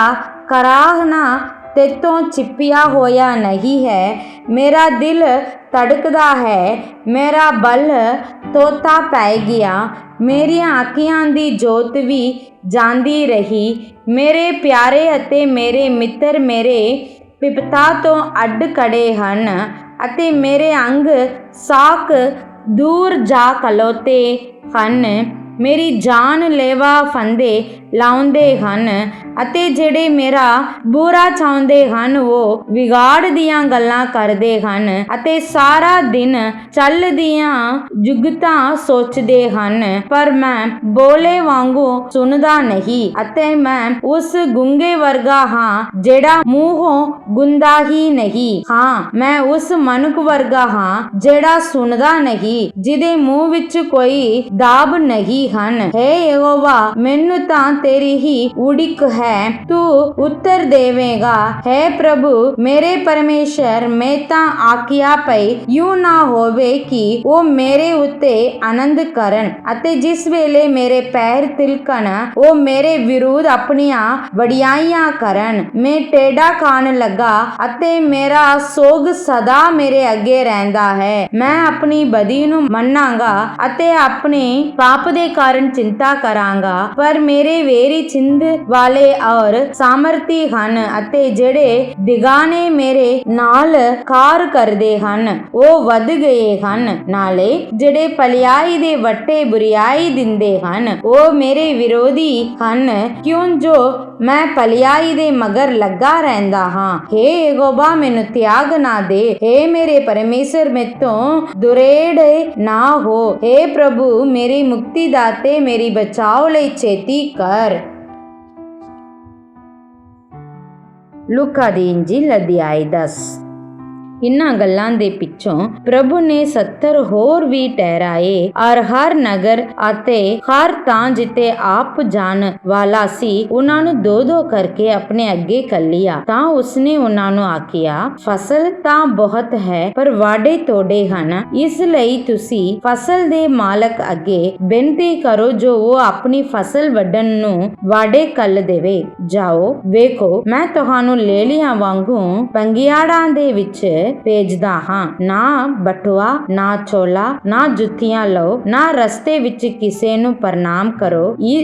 ਕਰਾਹਨਾ ਤੇਤੋਂ ਛਿਪਿਆ ਹੋਇਆ ਨਹੀਂ ਹੈ। ਮੇਰਾ ਦਿਲ ਧੜਕਦਾ ਹੈ ਮੇਰਾ ਬਲ ਤੋਤਾ ਪੈ ਗਿਆ। ਮੇਰੀਆਂ ਅੱਖੀਆਂ ਦੀ ਜੋਤ ਵੀ ਜਾਂਦੀ ਰਹੀ। ਮੇਰੇ ਪਿਆਰੇ ਅਤੇ ਮੇਰੇ ਮਿੱਤਰ ਮੇਰੇ ਵਿਪਤਾ ਤੋਂ ਅੱਡ ਖੜੇ ਹਨ ਅਤੇ ਮੇਰੇ ਅੰਗ ਸਾਕ ਦੂਰ ਜਾ ਖਲੋਤੇ ਹਨ। ਮੇਰੀ ਜਾਨ ਲੇਵਾ ਫੰਦੇ ਲਾਉਂਦੇ ਹਨ ਅਤੇ ਜਿਹੜੇ ਮੇਰਾ ਬੁਰਾ ਚਾਹੁੰਦੇ ਹਨ ਉਹ ਵਿਗਾੜ ਦੀਆਂ ਗੱਲਾਂ ਕਰਦੇ ਹਨ ਅਤੇ ਸਾਰਾ ਦਿਨ ਚੱਲਦੀਆਂ ਜੁਗਤਾਂ ਸੋਚਦੇ ਹਨ। ਪਰ ਮੈਂ ਬੋਲੇ ਵਾਂਗੂ ਸੁਣਦਾ ਨਹੀਂ ਅਤੇ ਮੈਂ ਉਸ ਗੁੰਗੇ ਵਰਗਾ ਹਾਂ ਜਿਹੜਾ ਮੂੰਹੋਂ ਗੁੰਦਾ ਹੀ ਨਹੀਂ। ਹਾਂ, ਮੈਂ ਉਸ ਮਨੁੱਖ ਵਰਗਾ ਹਾਂ ਜਿਹੜਾ ਸੁਣਦਾ ਨਹੀਂ, ਜਿਹਦੇ ਮੂੰਹ ਵਿੱਚ ਕੋਈ ਦਾਬ ਨਹੀਂ ਹਨ। ਹੇ ਯਹੋਵਾ, ਮੈਨੂੰ ਤਾਂ ਤੇਰੀ ਹੀ ਉਡੀਕ ਹੈ, ਤੂੰ ਉੱਤਰ ਦੇਵੇਗਾ। ਹੈ ਪ੍ਰਭੂ ਮੇਰੇ ਪਰਮੇਸ਼ਰ, ਮੈਂ ਤਾਂ ਆਖਿਆ ਪਈ ਯੂ ਨਾ ਹੋਵੇ ਕਿ ਉਹ ਮੇਰੇ ਉੱਤੇ ਆਨੰਦ ਕਰਨ ਅਤੇ ਜਿਸ ਵੇਲੇ ਮੇਰੇ ਪੈਰ ਤਿਲਕਣ ਉਹ ਮੇਰੇ ਵਿਰੁੱਧ ਆਪਣੀਆਂ ਵਡਿਆਈਆਂ ਕਰਨ। ਮੈਂ ਟੇਢਾ ਖਾਣ ਲੱਗਾ ਅਤੇ ਮੇਰਾ ਸੋਗ ਸਦਾ ਮੇਰੇ ਅੱਗੇ ਰਹਿੰਦਾ ਹੈ। ਮੈਂ ਆਪਣੀ ਬਦੀ ਨੂੰ ਮੰਨਾਂਗਾ ਅਤੇ ਆਪਣੇ ਪਾਪ ਦੇ ਕਾਰਨ ਚਿੰਤਾ ਕਰਾਂਗਾ। ਪਰ ਮੇਰੇ ਵੇਰੀ ਛਿੰਦ ਵਾਲੇ ਔਰ ਸਾਮਰਥੀ ਹਨ ਅਤੇ ਜਿਹੜੇ ਦਿਗਾਨੇ ਮੇਰੇ ਨਾਲ ਖਾਰ ਕਰਦੇ ਹਨ ਉਹ ਵੱਧ ਗਏ ਹਨ। ਨਾਲੇ ਜਿਹੜੇ ਭਲਾਈ ਦੇ ਵੱਟੇ ਬੁਰਿਆਈ ਦਿੰਦੇ ਹਨ ਉਹ ਮੇਰੇ ਵਿਰੋਧੀ ਹਨ, ਕਿਉਂ ਜੋ ਮੈਂ ਭਲਾਈ ਦੇ ਮਗਰ ਲੱਗਾ ਰਹਿੰਦਾ ਹਾਂ। ਹੇ ਯਹੋਵਾ, ਮੈਨੂੰ ਤਿਆਗ ਨਾ ਦੇ। ਹੇ ਮੇਰੇ ਪਰਮੇਸ਼ਰ, ਮੈਥੋਂ ਦੁਰੇੜੇ ਨਾ ਹੋ। ਹੇ ਪ੍ਰਭੂ ਮੇਰੀ ਮੁਕਤੀ ਦਾਤੇ, ਮੇਰੀ ਬਚਾਓ ਲਈ ਛੇਤੀ ਕਰ। ਲੂਕਾ ਦੀ ਇੰਜੀਲ ਅਧਿਆਇ 10। ਇਨ੍ਹਾਂ ਗੱਲਾਂ ਦੇ ਪਿੱਛੋਂ ਪ੍ਰਭੂ ਨੇ 70 ਹੋਰ ਵੀ ਠਹਿਰਾਏ ਔਰ ਹਰ ਨਗਰ ਅਤੇ ਹਰ ਥਾਂ ਜਿੱਥੇ ਆਪ ਜਾਣ ਵਾਲਾ ਸੀ ਉਹਨਾਂ ਨੂੰ ਦੋ ਦੋ ਕਰਕੇ ਆਪਣੇ ਅੱਗੇ ਘੱਲਿਆ। ਤਾਂ ਉਸਨੇ ਉਹਨਾਂ ਨੂੰ ਆਖਿਆ, ਫਸਲ ਤਾਂ ਬਹੁਤ ਹੈ ਪਰ ਵਾਢੇ ਥੋੜੇ ਹਨ, ਇਸ ਲਈ ਤੁਸੀਂ ਫਸਲ ਦੇ ਮਾਲਕ ਅੱਗੇ ਬੇਨਤੀ ਕਰੋ ਜੋ ਉਹ ਆਪਣੀ ਫਸਲ ਵੱਢਣ ਨੂੰ ਵਾਢੇ ਘੱਲ ਦੇਵੇ। ਜਾਓ, ਵੇਖੋ, ਮੈਂ ਤੁਹਾਨੂੰ ਲੇਲੀਆਂ ਵਾਂਗੂ ਪੰਗਿਆੜਾਂ ਦੇ ਵਿੱਚ ਭੇਜਦਾ ਹਾਂ। ਨਾ ਬਟੂਆ, ਨਾ ਛੋਲਾ, ਨਾ ਜੁੱਤੀਆਂ ਲਓ, ਨਾ ਰਸਤੇ ਵਿੱਚ ਕਿਸੇ ਨੂੰ ਪ੍ਰਣਾਮ ਕਰੋ।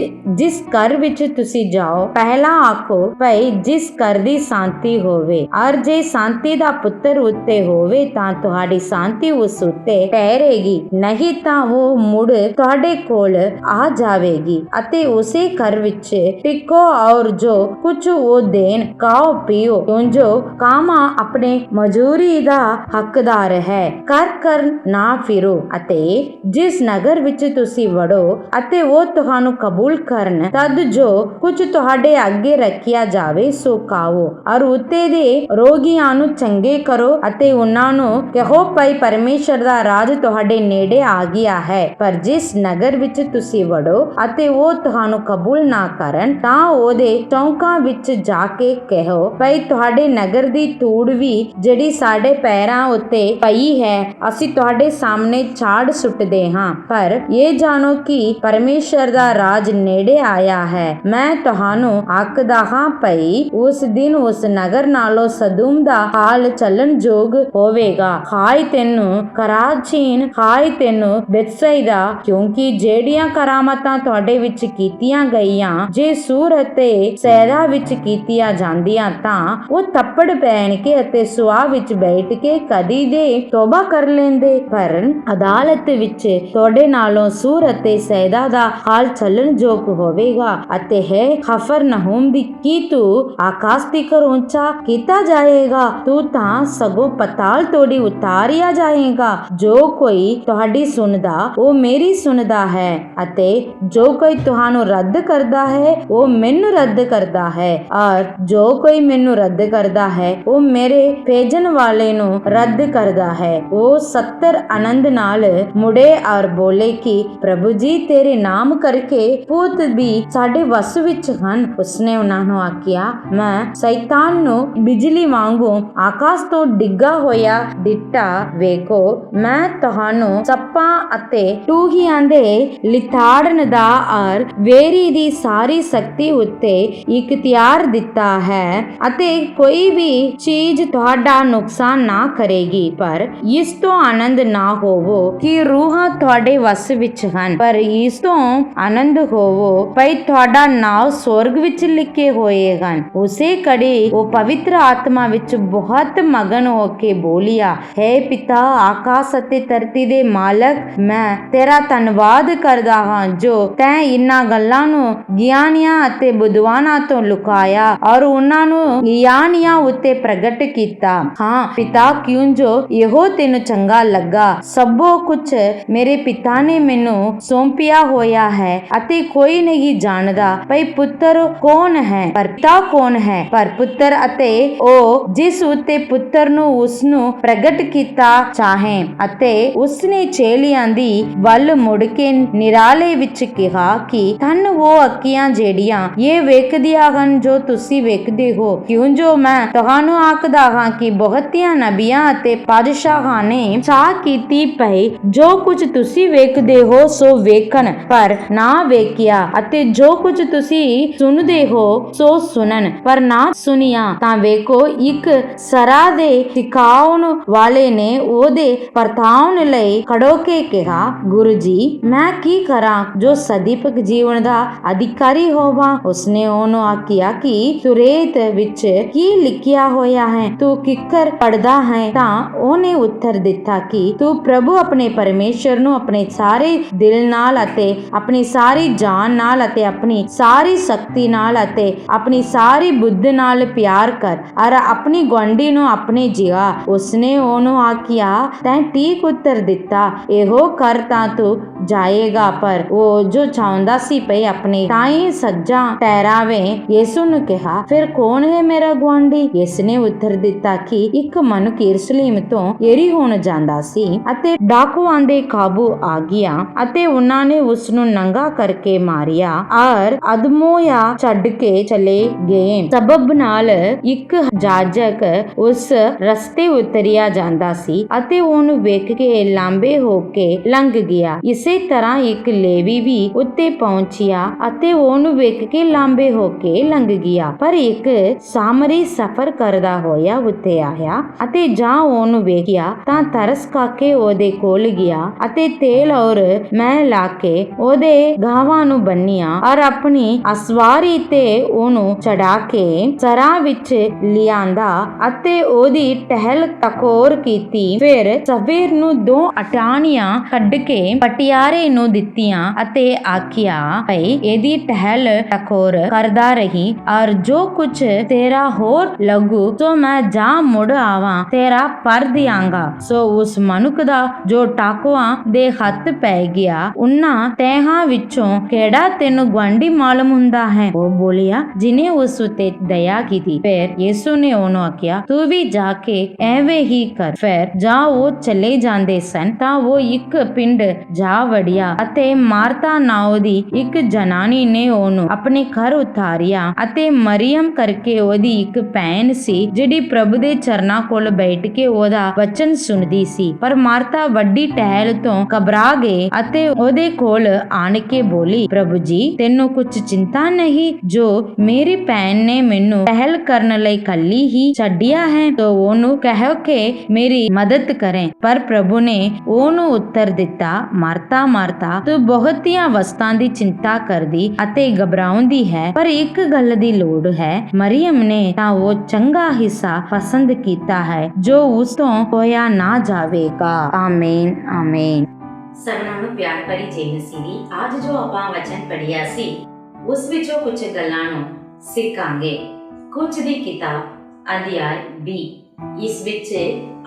ਜਿਸ ਘਰ ਵਿੱਚ ਤੁਸੀਂ ਜਾਓ ਪਹਿਲਾਂ ਆਖੋ, ਭਈ ਜਿਸ ਘਰ ਦੀ ਸ਼ਾਂਤੀ ਹੋਵੇ, ਔਰ ਜੇ ਸ਼ਾਂਤੀ ਦਾ ਪੁੱਤਰ ਉੱਤੇ ਹੋਵੇ ਤਾਂ ਤੁਹਾਡੀ ਸ਼ਾਂਤੀ ਉਸ ਉੱਤੇ ਠਹਿਰੇਗੀ, ਨਹੀਂ ਤਾਂ ਉਹ ਮੁੜ ਤੁਹਾਡੇ ਕੋਲ ਆ ਜਾਵੇਗੀ ਅਤੇ ਉਸੇ ਘਰ ਵਿੱਚ ਟਿਕੋ ਔਰ ਜੋ ਕੁਝ ਉਹ ਦੇਣ ਖਾਓ ਪੀਓ, ਕਿਉਂ ਜੋ ਕਾਮਾ ਆਪਣੇ ਮਜ਼ਦੂਰੀ ਦਾ ਹੱਕਦਾਰ ਹੈ। ਕਰ ਨਾ ਫਿਰੋ ਅਤੇ ਜਿਸ ਨਗਰ ਵਿੱਚ ਤੁਸੀਂ ਵੜੋ ਅਤੇ ਉਹ ਤੁਹਾਨੂੰ ਕਬੂਲ ਕਰਨ, ਤਦ ਜੋ ਕੁਝ ਤੁਹਾਡੇ ਅੱਗੇ ਰੱਖਿਆ ਜਾਵੇ ਸੋ ਖਾਓ ਔਰ ਉੱਤੇ ਦੇ ਰੋਗੀਆਂ ਨੂੰ ਚੰਗੇ ਕਰੋ ਅਤੇ ਉਹਨਾਂ ਨੂੰ ਕਹੋ, ਭਈ ਪਰਮੇਸ਼ਰ ਦਾ ਰਾਜ ਤੁਹਾਡੇ ਨੇੜੇ ਆ ਗਿਆ ਹੈ। ਪਰ ਜਿਸ ਨਗਰ ਵਿੱਚ ਤੁਸੀਂ ਵੜੋ ਅਤੇ ਉਹ ਤੁਹਾਨੂੰ ਕਬੂਲ ਨਾ ਕਰਨ ਤਾਂ ਉਹਦੇ ਚੌਂਕਾਂ ਵਿੱਚ ਜਾ ਕੇ ਕਹੋ, ਭਈ ਤੁਹਾਡੇ ਨਗਰ ਦੀ ਧੂੜ ਵੀ ਜਿਹੜੀ ਸਾਡੇ ਪੈਰਾਂ ਉੱਤੇ ਪਈ ਹੈ ਅਸੀਂ ਤੁਹਾਡੇ ਸਾਹਮਣੇ ਝਾੜ ਸੁੱਟਦੇ ਹਾਂ। ਪਰ ਇਹ ਜਾਣੋ ਕਿ ਪਰਮੇਸ਼ਰ ਦਾ ਰਾਜ ਨੇੜੇ ਆਇਆ ਹੈ। ਮੈਂ ਤੁਹਾਨੂੰ ਆਖਦਾ ਹਾਂ, ਭਈ ਉਸ ਦਿਨ ਉਸ ਨਗਰ ਨਾਲੋਂ ਸਦੂਮ ਦਾ ਹਾਲ ਚੱਲਣ ਯੋਗ ਹੋਵੇਗਾ। ਹਾਏ ਤੈਨੂੰ ਕਰਾਚੀਨ, ਹਾਏ ਤੈਨੂੰ ਬੇਤਸੈਦਾ, ਕਿਉਂਕਿ ਜਿਹੜੀਆਂ ਕਰਾਮਾਤਾਂ ਤੁਹਾਡੇ ਵਿੱਚ ਕੀਤੀਆਂ ਗਈਆਂ ਜੇ ਸੂਰ ਅਤੇ ਸੈਦਾ ਵਿੱਚ ਕੀਤੀਆਂ ਜਾਂਦੀਆਂ ਤਾਂ ਉਹ ਥੱਪੜ ਪਹਿਨ ਕੇ ਅਤੇ ਸੁਆਹ ਵਿੱਚ ਬੈਠ ਕੇ ਕਦੀ ਦੇ ਤੋਬਾ ਕਰ ਲੈਂਦੇ। ਪਰ ਅਦਾਲਤ ਵਿੱਚ ਤੁਹਾਡੇ ਨਾਲੋਂ ਸੂਰ ਅਤੇ ਸੈਦਾ ਦਾ ਹਾਲ ਚੱਲਣ ਯੋਗ ਹੋਵੇਗਾ। ਅਤੇ ਹੈ ਕਫਰਨਹੂਮ ਦੀ, ਕੀ ਤੂੰ ਆਕਾਸ਼ ਤੀਕਰ ਉੱਚਾ ਕੀਤਾ ਜਾਏਗਾ? ਤੂੰ ਤਾਂ ਸਗੋਂ ਪਤਾਲ ਤੋੜੀ ਉਤਾਰਿਆ ਜਾਏਗਾ। ਜੋ ਕੋਈ ਤੁਹਾਡੀ ਸੁਣਦਾ ਉਹ ਮੇਰੀ ਸੁਣਦਾ ਹੈ ਅਤੇ ਜੋ ਕੋਈ ਤੁਹਾਨੂੰ ਰੱਦ ਕਰਦਾ ਹੈ ਉਹ ਮੈਨੂੰ ਰੱਦ ਕਰਦਾ ਹੈ ਔਰ ਜੋ ਕੋਈ ਮੈਨੂੰ ਰੱਦ ਕਰਦਾ ਹੈ ਉਹ ਮੇਰੇ ਭੇਜਣ ਵਾਲੇ ਨੂੰ ਰੱਦ ਕਰਦਾ ਹੈ। ਉਹ 70 ਆਨੰਦ ਨਾਲ ਮੁੜੇ ਔਰ ਬੋਲੇ ਕਿ ਪ੍ਰਭੂ ਜੀ, ਤੇਰੇ ਨਾਮ ਕਰਕੇ ਭੂਤ ਵੀ ਸਾਡੇ ਵਸ ਵਿੱਚ ਹਨ। ਉਸਨੇ ਉਹਨਾਂ ਨੂੰ ਆਖਿਆ, ਮੈਂ ਸ਼ੈਤਾਨ ਨੂੰ ਬਿਜਲੀ ਵਾਂਗੂ ਆਕਾਸ਼ ਤੋਂ ਡਿੱਗਾ ਹੋਇਆ ਦਿੱਤਾ। ਵੇਖੋ, ਮੈਂ ਤੁਹਾਨੂੰ ਸੱਪਾਂ ਅਤੇ ਟੂਹੀਆਂ ਦੇ ਲਿਤਾੜਨ ਦਾ ਔਰ ਵੇਰੀ ਦੀ ਸਾਰੀ ਸ਼ਕਤੀ ਉੱਤੇ ਇਖਤਿਆਰ ਦਿੱਤਾ ਹੈ ਅਤੇ ਕੋਈ ਵੀ ਚੀਜ਼ ਤੁਹਾਡਾ ਨੁਕਸਾਨ ਨੁਕਸਾਨ ਨਾ ਕਰੇਗੀ। ਪਰ ਇਸ ਤੋਂ ਆਨੰਦ ਨਾ ਹੋਵੋ ਕਿ ਰੂਹਾਂ ਤੁਹਾਡੇ ਵਸ ਵਿੱਚ ਹਨ, ਪਰ ਇਸ ਤੋਂ ਆਨੰਦ ਹੋਵੋ ਭਈ ਤੁਹਾਡਾ ਨਾਮ ਸਵਰਗ ਵਿੱਚ ਲਿਖੇ ਹੋਏ ਹਨ। ਉਸੇ ਘੜੀ ਉਹ ਪਵਿੱਤਰ ਆਤਮਾ ਵਿੱਚ ਬਹੁਤ ਮਗਨ ਹੋ ਕੇ ਬੋਲਿਆ, ਹੈ ਪਿਤਾ, ਆਕਾਸ਼ ਅਤੇ ਧਰਤੀ ਦੇ ਮਾਲਕ, ਮੈਂ ਤੇਰਾ ਧੰਨਵਾਦ ਕਰਦਾ ਹਾਂ ਜੋ ਤੈਂ ਇਹਨਾਂ ਗੱਲਾਂ ਨੂੰ ਗਿਆਨੀਆਂ ਅਤੇ ਵਿਦਵਾਨਾਂ ਤੋਂ ਲੁਕਾਇਆ ਔਰ ਉਹਨਾਂ ਨੂੰ ਗਿਆਨੀਆਂ ਉੱਤੇ ਪ੍ਰਗਟ ਕੀਤਾ। ਹਾਂ ਪਿਤਾ, ਕਿਉਂ ਜੋ ਇਹੋ ਤੈਨੂੰ ਚੰਗਾ ਲੱਗਾ। ਸਭੋ ਕੁਝ ਮੇਰੇ ਪਿਤਾ ਨੇ ਮੈਨੂੰ ਸੌਂਪਿਆ ਹੋਇਆ ਹੈ ਅਤੇ ਕੋਈ ਨਹੀਂ ਜਾਣਦਾ ਭਈ ਪੁੱਤਰ ਕੌਣ ਹੈ ਪਰ ਪਿਤਾ ਕੌਣ ਹੈ, ਪਰ ਪੁੱਤਰ ਅਤੇ ਉਹ ਜਿਸ ਉੱਤੇ ਪੁੱਤਰ ਨੂੰ ਉਸਨੂੰ ਪ੍ਰਗਟ ਕੀਤਾ ਚਾਹੇ। ਅਤੇ ਉਸਨੇ ਚੇਲਿਆਂ ਦੀ ਵੱਲ ਮੁੜ ਕੇ ਨਿਰਾਲੇ ਵਿੱਚ ਕਿਹਾ ਕਿ ਧੰਨ ਉਹ ਅੱਖੀਆਂ ਜਿਹੜੀਆਂ ਇਹ ਵੇਖਦੀਆਂ ਹਨ ਜੋ ਤੁਸੀਂ ਵੇਖਦੇ ਹੋ, ਕਿਉਂ ਜੋ ਮੈਂ ਤੁਹਾਨੂੰ ਆਖਦਾ ਹਾਂ ਕਿ ਬਹੁਤਿਆਂ ਨਬੀਆਂ ਅਤੇ ਪਾਤਸ਼ਾਹਾਂ ਨੇ ਚਾਹ ਕੀਤੀ ਭਈ ਜੋ ਕੁਝ ਤੁਸੀਂ ਵੇਖਦੇ ਹੋ ਸੋ ਵੇਖਣ, ਪਰ ਨਾ ਵੇਖਿਆ, ਅਤੇ ਜੋ ਕੁਝ ਤੁਸੀਂ ਸੁਣਦੇ ਹੋ ਸੋ ਸੁਣਨ, ਪਰ ਨਾ ਸੁਣਿਆ। ਤਾਂ ਵੇਖੋ, ਇੱਕ ਸਰਾ ਦੇ ਸਿਖਾਉਣ ਵਾਲੇ ਨੇ ਉਹਦੇ ਪਰਤਾਉਣ ਲਈ ਖੜੋ ਕੇ ਕਿਹਾ, ਗੁਰੂ ਜੀ, ਮੈਂ ਕੀ ਕਰਾਂ ਜੋ ਸਦੀਪਕ ਜੀਵਨ ਦਾ ਅਧਿਕਾਰੀ ਹੋਵਾਂ। ਉਸਨੇ ਉਹਨੂੰ ਆਖਿਆ ਕਿ ਸੁਰੇਤ ਵਿੱਚ ਕੀ ਲਿਖਿਆ ਹੋਇਆ ਹੈ, ਤੂੰ ਕਿੱਕਰ ਪੜਦਾ ਹੈ। ਤਾਂ ਉਹਨੇ ਉੱਤਰ ਦਿੱਤਾ ਕਿ ਤੂੰ ਪ੍ਰਭੂ ਆਪਣੇ ਪਰਮੇਸ਼ਰ ਨੂੰ ਆਪਣੇ ਸਾਰੇ ਦਿਲ ਨਾਲ ਅਤੇ ਆਪਣੀ ਸਾਰੀ ਜਾਨ ਨਾਲ ਅਤੇ ਆਪਣੀ ਸਾਰੀ ਸ਼ਕਤੀ ਨਾਲ ਅਤੇ ਆਪਣੀ ਸਾਰੀ ਬੁੱਧ ਨਾਲ ਪਿਆਰ ਕਰ ਔਰ ਆਪਣੀ ਗੁਆਂਢੀ ਨੂੰ ਆਪਣੇ ਜਿਹਾ। ਉਸਨੇ ਉਹਨੂੰ ਆਖਿਆ, ਤੈਂ ਠੀਕ ਉੱਤਰ ਦਿੱਤਾ, ਇਹੋ ਕਰ ਤਾਂ ਤੂੰ ਜਾਏਗਾ। ਪਰ ਉਹ ਜੋ ਚਾਹੁੰਦਾ ਸੀ ਭਈ ਆਪਣੇ ਤਾਈਂ ਸੱਜਾ ਠਹਿਰਾਵੇ। ਯਿਸੂ ਨੇ ਕਿਹਾ, ਫਿਰ ਕੌਣ ਹੈ ਮੇਰਾ ਗੁਆਂਢੀ? ਇਸਨੇ ਉੱਤਰ ਦਿੱਤਾ ਕਿ ਇੱਕ ਮਨੁੱਖ ਯਰੂਸ਼ਲਮ ਤੋਂ ਯਰੀਹੋ ਜਾਂਦਾ ਸੀ ਅਤੇ ਡਾਕੂਆਂ ਦੇ ਕਾਬੂ ਆ ਗਿਆ ਅਤੇ ਉਹਨਾਂ ਨੇ ਉਸ ਨੂੰ ਨੰਗਾ ਕਰਕੇ ਮਾਰਿਆ ਔਰ ਅਦਮੋਇਆ ਛੱਡ ਕੇ ਚਲੇ ਗਏ। ਸਬਬ ਨਾਲ ਇੱਕ ਜਾਜਕ ਉਸ ਰਸਤੇ ਉਤਰਿਆ ਜਾਂਦਾ ਸੀ ਅਤੇ ਉਹਨੂੰ ਵੇਖ ਕੇ ਲਾਂਬੇ ਹੋ ਕੇ ਲੰਘ ਗਿਆ। ਇਸੇ ਤਰ੍ਹਾਂ ਇੱਕ ਲੇਵੀ ਵੀ ਉੱਤੇ ਪਹੁੰਚਿਆ ਅਤੇ ਉਹਨੂੰ ਵੇਖ ਕੇ ਲਾਂਬੇ ਹੋ ਕੇ ਲੰਘ ਗਿਆ। ਪਰ ਇੱਕ ਸਾਮਰੀ ਸਫ਼ਰ ਕਰਦਾ ਹੋਇਆ ਉੱਤੇ ਆਇਆ ਅਤੇ ਜਾਂ ਉਹਨੂੰ ਵੇਖਿਆ ਤਾਂ ਤਰਸ ਖਾਕੇ ਉਹਦੇ ਕੋਲ ਗਿਆ ਅਤੇ ਤੇਲ ਔਰ ਮੈਲ ਲਾ ਕੇ ਉਹਦੇ ਗਾਵਾਂ ਨੂੰ ਬੰਨਿਆ ਔਰ ਆਪਣੀ ਅਸਵਾਰੀ ਤੇ ਉਹਨੂੰ ਚੜਾ ਕੇ ਸਰਾਂ ਵਿੱਚ ਲਿਆਂਦਾ ਅਤੇ ਉਹਦੀ ਟਹਿਲ ਟਕੋਰ ਕੀਤੀ। ਫਿਰ ਸਵੇਰ ਨੂੰ 2 ਅਟਾਣੀਆਂ ਕੱਢ ਕੇ ਪਟਿਆਰੇ ਨੂੰ ਦਿੱਤੀਆਂ ਅਤੇ ਆਖਿਆ, ਭਈ ਇਹਦੀ ਟਹਿਲ ਟਕੋਰ ਕਰਦਾ ਰਹੀ ਔਰ ਜੋ ਕੁਝ ਤੇਰਾ ਹੋਰ ਲੱਗੂ ਸੋ ਮੈਂ ਜਾਂ ਮੁੜ ਆਵਾਂ ਤੇਰਾ ਪਰ ਦਿਆਂਗਾ। ਸੋ ਉਸ ਮਨੁੱਖ ਦਾ ਜੋ ਟਾਕੂਆਂ ਦੇ ਹੱਥ ਪੈ ਗਿਆ, ਉਹਨਾਂ ਤੈਹਾਂ ਵਿੱਚੋਂ ਕਿਹੜਾ ਤੈਨੂੰ ਗੁਆਂਢੀ ਮਾਲੂਮ ਹੁੰਦਾ ਹੈ? ਉਹ ਬੋਲਿਆ, ਜਿਨੇ ਉਸ ਉਤੇ ਦਇਆ ਕੀਤੀ। ਫਿਰ ਯਿਸੂ ਨੇ ਉਹਨੂੰ ਆਖਿਆ, ਤੂੰ ਵੀ ਜਾ ਕੇ ਐਵੇਂ ਹੀ ਕਰ। ਫਿਰ ਜਾਂ ਉਹ ਚਲੇ ਜਾਂਦੇ ਸਨ ਤਾਂ ਉਹ ਇੱਕ ਪਿੰਡ ਜਾ ਵੜਿਆ ਅਤੇ ਮਾਰਤਾ ਨਾਉ ਦੀ ਇੱਕ ਜਨਾਨੀ ਨੇ ਉਹਨੂੰ ਆਪਣੇ ਘਰ ਉਤਾਰਿਆ ਅਤੇ ਮਰੀਅਮ ਕਰਕੇ ਉਹਦੀ ਇੱਕ ਭੈਣ ਸੀ ਜਿਹੜੀ ਪ੍ਰਭੂ ਦੇ ਚਰਨਾਂ ਕੋਲ ਬੈਠ ਕੇ ਉਹਦਾ ਵਚਨ ਸੁਣਦੀ ਸੀ। ਪਰ ਮਾਰਤਾ ਵੱਡੀ ਟਹਿਲ ਤੋਂ ਘਬਰਾ ਗਈ ਅਤੇ ਉਹਦੇ ਕੋਲ ਆਣ ਕੇ ਬੋਲੀ, ਪ੍ਰਭੂ ਜੀ, ਤੈਨੂੰ ਕੁਝ ਚਿੰਤਾ ਨਹੀਂ ਜੋ ਮੇਰੀ ਭੈਣ ਨੇ ਮੈਨੂੰ ਟਹਿਲ ਕਰਨ ਲਈ ਕੱਲੀ ਹੀ ਛੱਡਿਆ ਹੈ, ਤਾਂ ਉਹਨੂੰ ਕਹਿ ਕੇ ਮੇਰੀ ਮਦਦ ਕਰੇ। ਪਰ ਪ੍ਰਭੂ ਨੇ ਉਹਨੂੰ ਉੱਤਰ ਦਿੱਤਾ, ਮਾਰਤਾ ਮਾਰਤਾ, ਤੂੰ ਬਹੁਤੀਆਂ ਵਸਤਾਂ ਦੀ ਚਿੰਤਾ ਕਰਦੀ ਅਤੇ ਘਬਰਾਉਂਦੀ ਹੈ, ਪਰ ਇੱਕ ਗੱਲ ਦੀ ਲੋੜ ਹੈ। ਮਰੀਅਮ ਨੇ ਤਾਂ ਉਹ ਚੰਗਾ ਹਿੱਸਾ ਪਸੰਦ ਕੀਤਾ ਹੈ ਜੋ ਉਸ ਤੋਂ ਖੋਇਆ ਨਾ ਜਾਵੇਗਾ। ਆਮੀਨ ਆਮੀਨ। ਸਭਨਾਂ ਨੂੰ ਪਿਆਰ ਭਰੀ ਜੈ ਮਸੀਹ ਦੀ। ਅੱਜ ਜੋ ਆਪਾਂ ਵਚਨ ਪੜ੍ਹਿਆ ਸੀ ਉਸ ਵਿੱਚੋਂ ਕੁਝ ਗੱਲਾਂ ਨੂੰ ਸਿੱਖਾਂਗੇ। ਕੁਝ ਦੀ ਕਿਤਾਬ ਅਧਿਆਇ 20 ਇਸ ਵਿੱਚ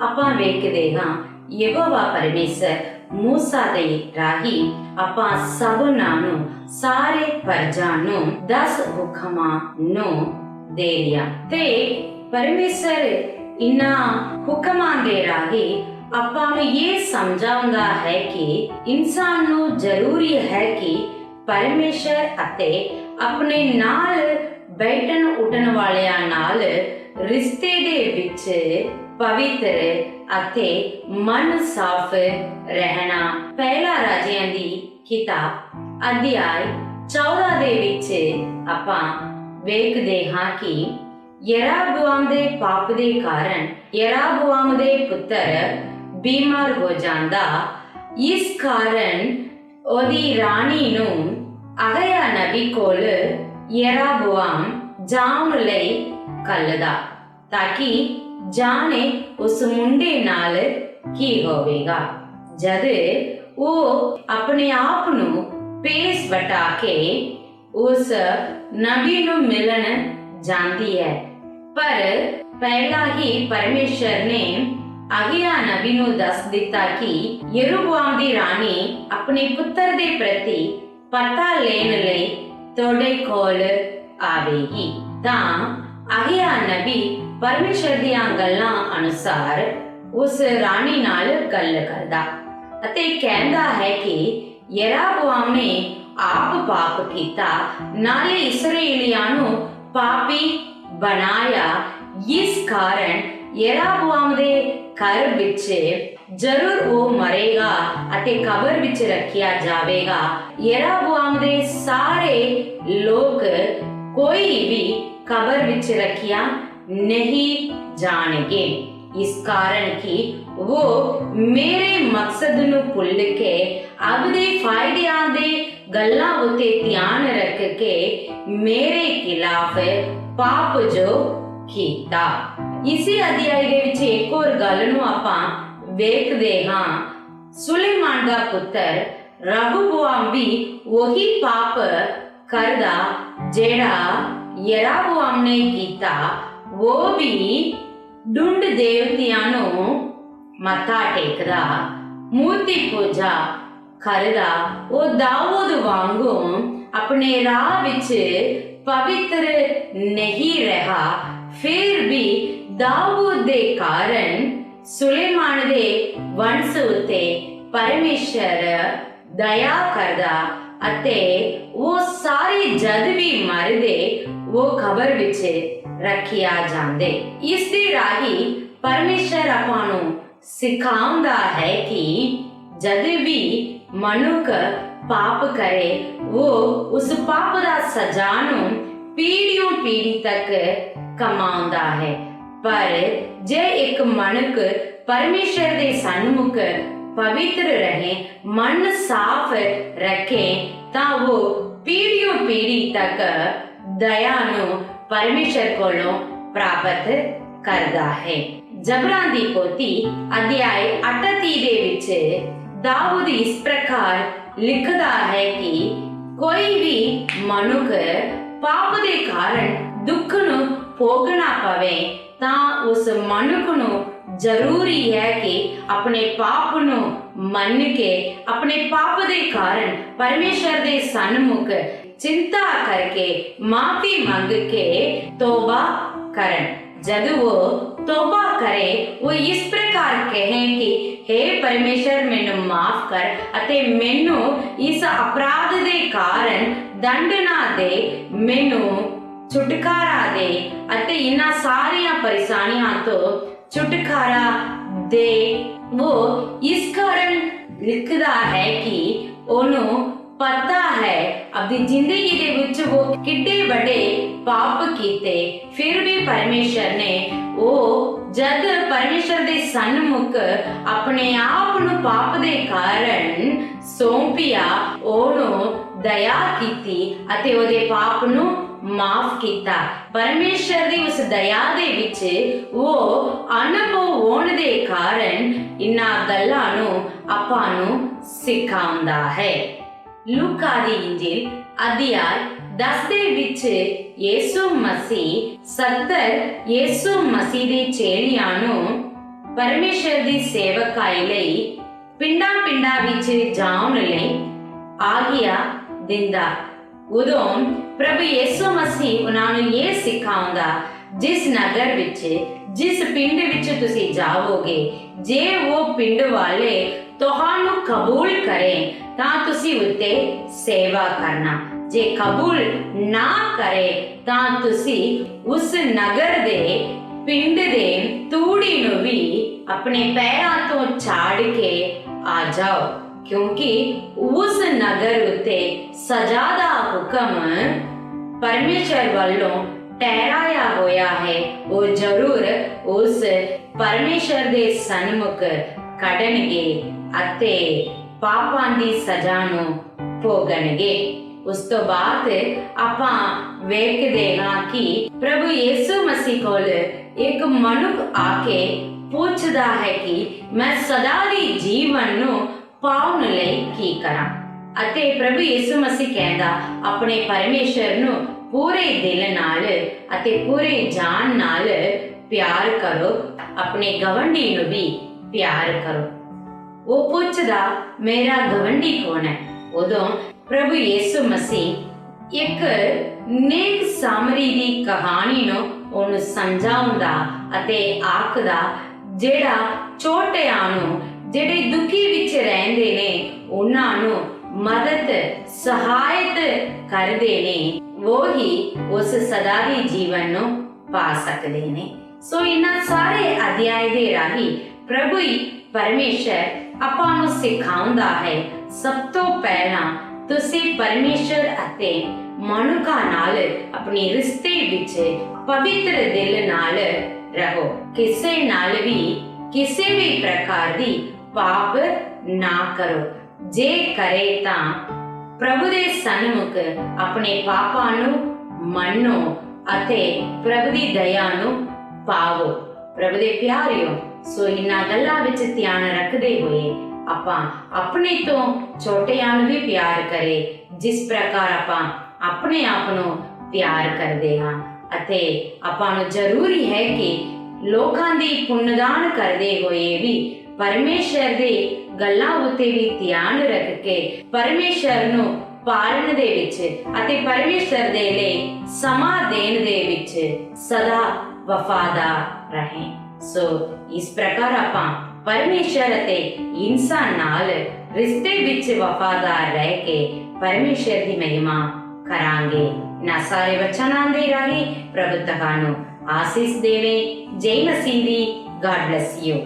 ਆਪਾਂ ਵੇਖਦੇ ਹਾਂ ਯਹੋਵਾ ਪਰਮੇਸ਼ਰ ਮੂਸਾ ਦੇ ਰਾਹੀਂ ਆਪਾਂ ਸਭਨਾਂ ਨੂੰ ਸਾਰੇ ਪਰਜਾਂ ਨੂੰ 10 ਹੁਕਮਾਂ ਨੂੰ ਦੇ ਰਿਹਾ ਤੇ ਪਰਮੇਸ਼ਰ ਇਹਨਾਂ ਹੁਕਮਾਂ ਦੇ ਰਾਹੀਂ ਆਪਾਂ ਨੂੰ ਇਹ ਸਮਝਾਉਂਦਾ ਹੈ ਕਿ ਇਨਸਾਨ ਨੂੰ ਜ਼ਰੂਰੀ ਹੈ ਕਿ ਪਰਮੇਸ਼ਰ ਅਤੇ ਆਪਣੇ ਨਾਲ ਬੈਠਣ ਉੱਠਣ ਵਾਲਿਆਂ ਨਾਲ ਰਿਸ਼ਤੇ ਦੇ ਵਿੱਚ ਪਵਿੱਤਰ ਅਤੇ ਮਨ ਸਾਫ਼ ਰਹਿਣਾ। ਪਹਿਲਾ ਰਾਜਿਆਂ ਦੀ ਕਿਤਾਬ ਅਧਿਆਇ 14 ਦੇ ਵਿੱਚ ਆਪਾਂ ਵੇਖਦੇ ਹਾਂ ਕਿ ਯਰਾਬੁਆਮ ਦੇ ਪਾਪ ਦੇ ਕਾਰਨ ਯਰਾਬੁਆਮ ਦੇ ਪੁੱਤਰ ਬਿਮਾਰ ਹੋ ਜਾਂਦਾ। ਇਸ ਕਾਰਨ ਉਹਦੀ ਰਾਣੀ ਨੂੰ ਅਗਿਆ ਨਬੀ ਕੋਲ ਯਰਾਬੁਆਮ ਜਾਣ ਲਈ ਕੱਲਦਾ, ਤਾਂ ਕਿ ਜਾਣੇ ਉਸ ਮੁੰਡੇ ਨਾਲ ਕੀ ਹੋਵੇਗਾ। ਜਦ ਉਹ ਆਪਣੇ ਆਪ ਨੂੰ ਪੇਸ ਵਟਾ ਕੇ ਉਸ ਨਬੀ ਨੂੰ ਮਿਲਣ ਜਾਂਦੀ ਹੈ, ਪਰ ਪਹਿਲਾਂ ਹੀ ਪਰਮੇਸ਼ਰ ਨੇ ਅਗਿਆ ਨਬੀ ਨੂੰ ਦੱਸ ਦਿੱਤਾ ਕਿ ਯਰੋਬੋਆਮ ਦੀ ਰਾਣੀ ਆਪਣੇ ਪੁੱਤਰ ਦੇ ਪ੍ਰਤੀ ਪਤਾ ਲੈਣ ਲਈ ਤੁਹਾਡੇ ਕੋਲ ਆਵੇਗੀ। ਤਾਂ ਅਗਿਆ ਨਬੀ ਪਰਮੇਸ਼ਰ ਦੀਆਂ ਗੱਲਾਂ ਅਨੁਸਾਰ ਉਸ ਰਾਣੀ ਨਾਲ ਗੱਲ ਕਰਦਾ ਅਤੇ ਕਹਿੰਦਾ ਹੈ ਕਿ ਯਰਾਬੋਆਮ ਨੇ ਆਪ ਪਾਪ ਕੀਤਾ, ਨਾਲੇ ਇਸਰਾਏਲੀਆਂ ਨੂੰ ਪਾਪੀ ਬਣਾਇਆ। ਇਸ ਕਾਰਨ ਯਰਾਬੋਆਮ ਦੇ ਘਰ ਵਿੱਚ ਜ਼ਰੂਰ ਉਹ ਮਰੇਗਾ ਅਤੇ ਕਬਰ ਵਿੱਚ ਰੱਖਿਆ ਜਾਵੇਗਾ। ਯਰਾਬੋਆਮ ਦੇ ਸਾਰੇ ਲੋਕ ਕੋਈ ਵੀ ਕਬਰ ਵਿੱਚ ਰੱਖਿਆ ਨਹੀਂ ਜਾਣਗੇ, ਇਸ ਕਾਰਨ ਕਿ ਉਹ ਮੇਰੇ ਮਕਸਦ ਨੂੰ ਭੁੱਲ ਕੇ ਆਪਦੇ ਫਾਇਦਿਆਂ ਦੇ ਗੱਲਾਂ ਉੱਤੇ ਧਿਆਨ ਰੱਖ ਕੇ ਮੇਰੇ ਖਿਲਾਫ ਪਾਪ ਜੋ ਕੀਤਾ। ਇਸੇ ਅਧਿਆਇ ਦੇ ਵਿੱਚ ਇੱਕ ਹੋਰ ਗੱਲ ਨੂੰ ਆਪਾਂ ਵੇਖਦੇ ਹਾਂ। ਸੁਲੇਮਾਨ ਦਾ ਪੁੱਤਰ ਰਹਬੋਆਮ ਵੀ ਉਹੀ ਪਾਪ ਕਰਦਾ ਜਿਹੜਾ ਯਰਾਬੋਆਮ ਨੇ ਕੀਤਾ। ਉਹ ਵੀ ਡੁੰਡ ਦੇਵਤਿਆਂ ਨੂੰ ਮੱਥਾ ਟੇਕਦਾ, ਮੂਰਤੀ ਪੂਜਾ ਕਰਦਾ। ਉਹ ਦਾਊਦ ਵਾਂਗੂ ਆਪਣੇ ਰਾਹ ਵਿੱਚ ਪਵਿੱਤਰ ਨਹੀਂ ਰਿਹਾ। ਫਿਰ ਵੀ ਦਾਊਦ ਦੇ ਕਾਰਨ ਸੁਲੇਮਾਨ ਦੇ ਵੰਸ਼ ਉੱਤੇ ਪਰਮੇਸ਼ਰ ਦਇਆ ਕਰਦਾ ਅਤੇ ਉਹ ਸਾਰੇ ਜਦ ਵੀ ਮਰਦੇ ਉਹ ਕਬਰ ਵਿੱਚ ਰੱਖਿਆ ਜਾਂਦੇ। ਇਸ ਦੇ ਰਾਹੀਂ ਪਰਮੇਸ਼ਰ ਆਪਾਂ ਨੂੰ ਸਿਖਾਉਂਦਾ ਹੈ ਕਿ ਜਦ ਵੀ ਮਨੁੱਖ ਪਾਪ ਕਰੇ ਉਹ ਉਸ ਪਾਪ ਦਾ ਸਜ਼ਾ ਨੂੰ ਪੀੜ੍ਹੀਓਂ ਪੀੜ੍ਹੀ ਤੱਕ ਕਮਾਉਂਦਾ ਹੈ, ਪਰ ਜੇ ਇੱਕ ਮਨੁੱਖ ਪਰਮੇਸ਼ਰ ਦੇ ਸਨਮੁਖ ਪਵਿੱਤਰ ਰਹੇ, ਮਨ ਸਾਫ਼ ਰੱਖੇ, ਤਾਂ ਉਹ ਪੀੜ੍ਹੀਓਂ ਪੀੜ੍ਹੀ ਤੱਕ ਦਇਆ ਨੂੰ ਪਰਮੇਸ਼ਰ ਕੋਲੋਂ ਪ੍ਰਾਪਤ ਕਰਦਾ ਹੈ। ਜਬਰਾਂ ਦੀ ਪੋਥੀ ਅਧਿਆਇ 38 ਦੇ ਵਿੱਚ ਦਾਊਦ ਇਸ ਪ੍ਰਕਾਰ ਲਿਖਦਾ ਹੈ ਕਿ ਕੋਈ ਵੀ ਮਨੁੱਖ ਪਾਪ ਦੇ ਕਾਰਨ ਦੁੱਖ ਨੂੰ ਭੋਗਣਾ ਪਵੇ ਤਾਂ ਉਸ ਮਨੁੱਖ ਨੂੰ ਜ਼ਰੂਰੀ ਹੈ ਕਿ ਆਪਣੇ ਪਾਪ ਨੂੰ ਮੰਨ ਕੇ ਆਪਣੇ ਪਾਪ ਦੇ ਕਾਰਨ ਪਰਮੇਸ਼ਰ ਦੇ ਸਨਮੁਖ ਚਿੰਤਾ ਕਰਕੇ ਮਾਫੀ ਮੰਗ ਕੇ ਤੋਬਾ ਕਰਨ। जब वो तौबा करे वो इस प्रकार कहे कि हे परमेश्वर मैनू माफ कर अते मैनू इस अपराध दे कारण दंड ना दे, मैनू छुटकारा दे अते इन्हां सारियां परेशानियां तो छुटकारा दे। वो इस कारण लिखदा है कि ओनू पता है अपनी जिंदगी दे विच वो किड्डे बड़े पाप कीते, फिर भी परमेश्वर ने वो जद परमेश्वर दे सन्मुख अपने आप नू पाप दे कारण सौंपिया, ओनू दया कीती अते ओदे पाप नू माफ कीता। परमेश्वर दी उस दया दे विच वो अनुभव होण दे कारण इन्हां गल्लां नू आपां नू सिखाउंदा है। लूका दी इंजिल अध्याय 10 ਦੇ ਵਿੱਚ ਯਿਸੂ ਮਸੀਹ 70 ਯਿਸੂ ਮਸੀਹ ਦੇ ਚੇਲਿਆਂ ਨੂੰ ਪਰਮੇਸ਼ਰ ਦੀ ਸੇਵਕਾਈ ਲਈ ਪਿੰਡਾਂ ਵਿੱਚ ਜਾਣ ਲਈ ਆਗਿਆ ਦਿੰਦਾ। ਉਦੋਂ ਪ੍ਰਭੂ ਯਿਸੂ ਮਸੀਹ ਉਹਨਾਂ ਨੂੰ ਇਹ ਸਿਖਾਉਂਦਾ, ਜਿਸ ਨਗਰ ਵਿੱਚ ਜਿਸ ਪਿੰਡ ਵਿੱਚ ਤੁਸੀਂ ਜਾਵੋਗੇ, ਜੇ ਉਹ ਪਿੰਡ ਵਾਲੇ ਤੁਹਾਨੂੰ ਕਬੂਲ ਕਰੇ ਤਾਂ ਤੁਸੀਂ ਉੱਤੇ ਸੇਵਾ ਕਰਨਾ, ਜੇ ਕਬੂਲ ਨਾ ਕਰੇ ਤਾਂ ਤੁਸੀਂ ਉਸ ਨਗਰ ਦੇ ਪਿੰਡ ਦੇ ਤੂੜੀ ਨੂੰ ਵੀ ਆਪਣੇ ਪੈਰਾਂ ਤੋਂ ਝਾੜ ਕੇ ਆ ਜਾਓ, ਕਿਉਂਕਿ ਉਸ ਨਗਰ ਉੱਤੇ ਸਜ਼ਾ ਦਾ ਹੁਕਮ ਪਰਮੇਸ਼ਰ ਵੱਲੋਂ ठहराया होया है वो जरूर उस परमेश्वर दे सन्मुख कढणगे ਅਤੇ ਪਾਪਾਂ ਦੀ ਸਜ਼ਾ ਨੂੰ ਭੋਗਣਗੇ। ਉਸ ਤੋਂ ਬਾਅਦ ਆਪਾਂ ਵੇਖਦੇ ਹਾਂ ਕਿ ਪ੍ਰਭੂ ਯਿਸੂ ਮਸੀਹ ਕੋਲ ਇੱਕ ਮਨੁੱਖ ਆ ਕੇ ਪੁੱਛਦਾ ਹੈ ਕਿ ਮੈਂ ਸਦਾ ਦੀ ਜੀਵਨ ਨੂੰ ਪਾਉਣ ਲਈ ਕੀ ਕਰਾਂ, ਅਤੇ ਪ੍ਰਭੂ ਯਿਸੂ ਮਸੀਹ ਕਹਿੰਦਾ ਆਪਣੇ ਪਰਮੇਸ਼ਰ ਨੂੰ ਪੂਰੇ ਦਿਲ ਨਾਲ ਅਤੇ ਪੂਰੇ ਜਾਨ ਨਾਲ ਪਿਆਰ ਕਰੋ, ਆਪਣੇ ਗਵੰਡੀ ਨੂੰ ਵੀ ਪਿਆਰ ਕਰੋ। ਉਹ ਪੁੱਛਦਾ ਮੇਰਾ ਗਵੰਡੀ ਕੌਣ ਹੈ? ਉਦੋਂ ਪ੍ਰਭੂ ਯਿਸੂ ਮਸੀਹ ਇੱਕ ਨੇਕ ਸਾਮਰੀ ਦੀ ਕਹਾਣੀ ਨੂੰ ਉਹਨੂੰ ਸਮਝਾਉਂਦਾ ਅਤੇ ਆਖਦਾ ਜਿਹੜਾ ਛੋਟਿਆਂ ਨੂੰ, ਜਿਹੜੇ ਦੁਖੀ ਵਿੱਚ ਰਹਿੰਦੇ ਨੇ, ਉਹਨਾਂ ਨੂੰ ਮਦਦ ਸਹਾਇਤ ਕਰਦੇ ਨੇ, ਉਹ ਹੀ ਉਸ ਸਦਾ ਦੀ ਜੀਵਨ ਨੂੰ ਪਾ ਸਕਦੇ ਨੇ। ਸੋ ਇਹਨਾਂ ਸਾਰੇ ਅਧਿਆਇ ਦੇ ਰਾਹੀਂ ਪ੍ਰਭੂ ਪਰਮੇਸ਼ਰ ਆਪਾਂ ਨੂੰ ਸਿਖਾਉਂਦਾ ਹੈ ਸਭ ਤੋਂ ਪਹਿਲਾਂ ਤੁਸੀਂ ਪਰਮੇਸ਼ਰ ਅਤੇ ਮਨੁੱਖਾਂ ਨਾਲ ਆਪਣੇ ਰਿਸ਼ਤੇ ਵਿੱਚ ਪਵਿੱਤਰ ਦਿਲ ਨਾਲ ਰਹੋ। ਕਿਸੇ ਨਾਲ ਵੀ ਕਿਸੇ ਵੀ ਪ੍ਰਕਾਰ ਦੀ ਪਾਪ ਨਾ ਕਰੋ। ਜੇ ਕਰੇ ਤਾਂ ਪ੍ਰਭੂ ਦੇ ਸਨਮੁਖ ਆਪਣੇ ਪਾਪਾਂ ਨੂੰ ਮੰਨੋ ਅਤੇ ਪ੍ਰਭੂ ਦੀ ਦਇਆ ਨੂੰ ਪਾਵੋ। ਪ੍ਰਭੂ ਦੇ ਪਿਆਰਿਓ, ਸੋ ਇਹਨਾਂ ਗੱਲਾਂ ਵਿੱਚ ਧਿਆਨ ਰੱਖਦੇ ਹੋਏ ਆਪਾਂ ਆਪਣੇ ਤੋਂ ਛੋਟਿਆਂ ਨੂੰ ਵੀ ਪਿਆਰ ਕਰੇ ਜਿਸ ਪ੍ਰਕਾਰ ਆਪਾਂ ਆਪਣੇ ਆਪ ਨੂੰ ਪਿਆਰ ਕਰਦੇ ਹਾਂ। ਅਤੇ ਆਪਾਂ ਨੂੰ ਜ਼ਰੂਰੀ ਹੈ ਕਿ ਲੋਕਾਂ ਦੀ ਪੁੰਨਦਾਨ ਕਰਦੇ ਹੋਏ ਵੀ ਪਰਮੇਸ਼ਰ ਦੇ ਗੱਲਾਂ ਉੱਤੇ ਵੀ ਧਿਆਨ ਰੱਖ ਕੇ ਪਰਮੇਸ਼ਰ ਨੂੰ ਪਾਲਣ ਦੇ ਵਿੱਚ ਅਤੇ ਪਰਮੇਸ਼ਰ ਦੇ ਲਈ ਸਮਾਂ ਦੇਣ ਦੇ ਵਿੱਚ ਸਦਾ ਵਫਾਦਾਰ ਰਹੇ। ਸੋ ਇਸ ਪ੍ਰਕਾਰ ਆਪਾਂ ਪਰਮੇਸ਼ਰ ਅਤੇ ਇਨਸਾਨ ਨਾਲ ਰਿਸ਼ਤੇ ਵਿੱਚ ਵਫਾਦਾਰ ਰਹਿ ਕੇ ਪਰਮੇਸ਼ਰ ਦੀ ਮਹਿਮਾ ਕਰਾਂਗੇ। ਨਾ ਸਾਰੇ ਵਚਨਾਂ ਦੇ ਰਾਹੀਂ ਪ੍ਰਭੂ ਤੁਹਾਨੂੰ ਆਸੀਸ ਦੇਵੇ। ਜੈ ਮਸੀਹ ਦੀ। God bless you.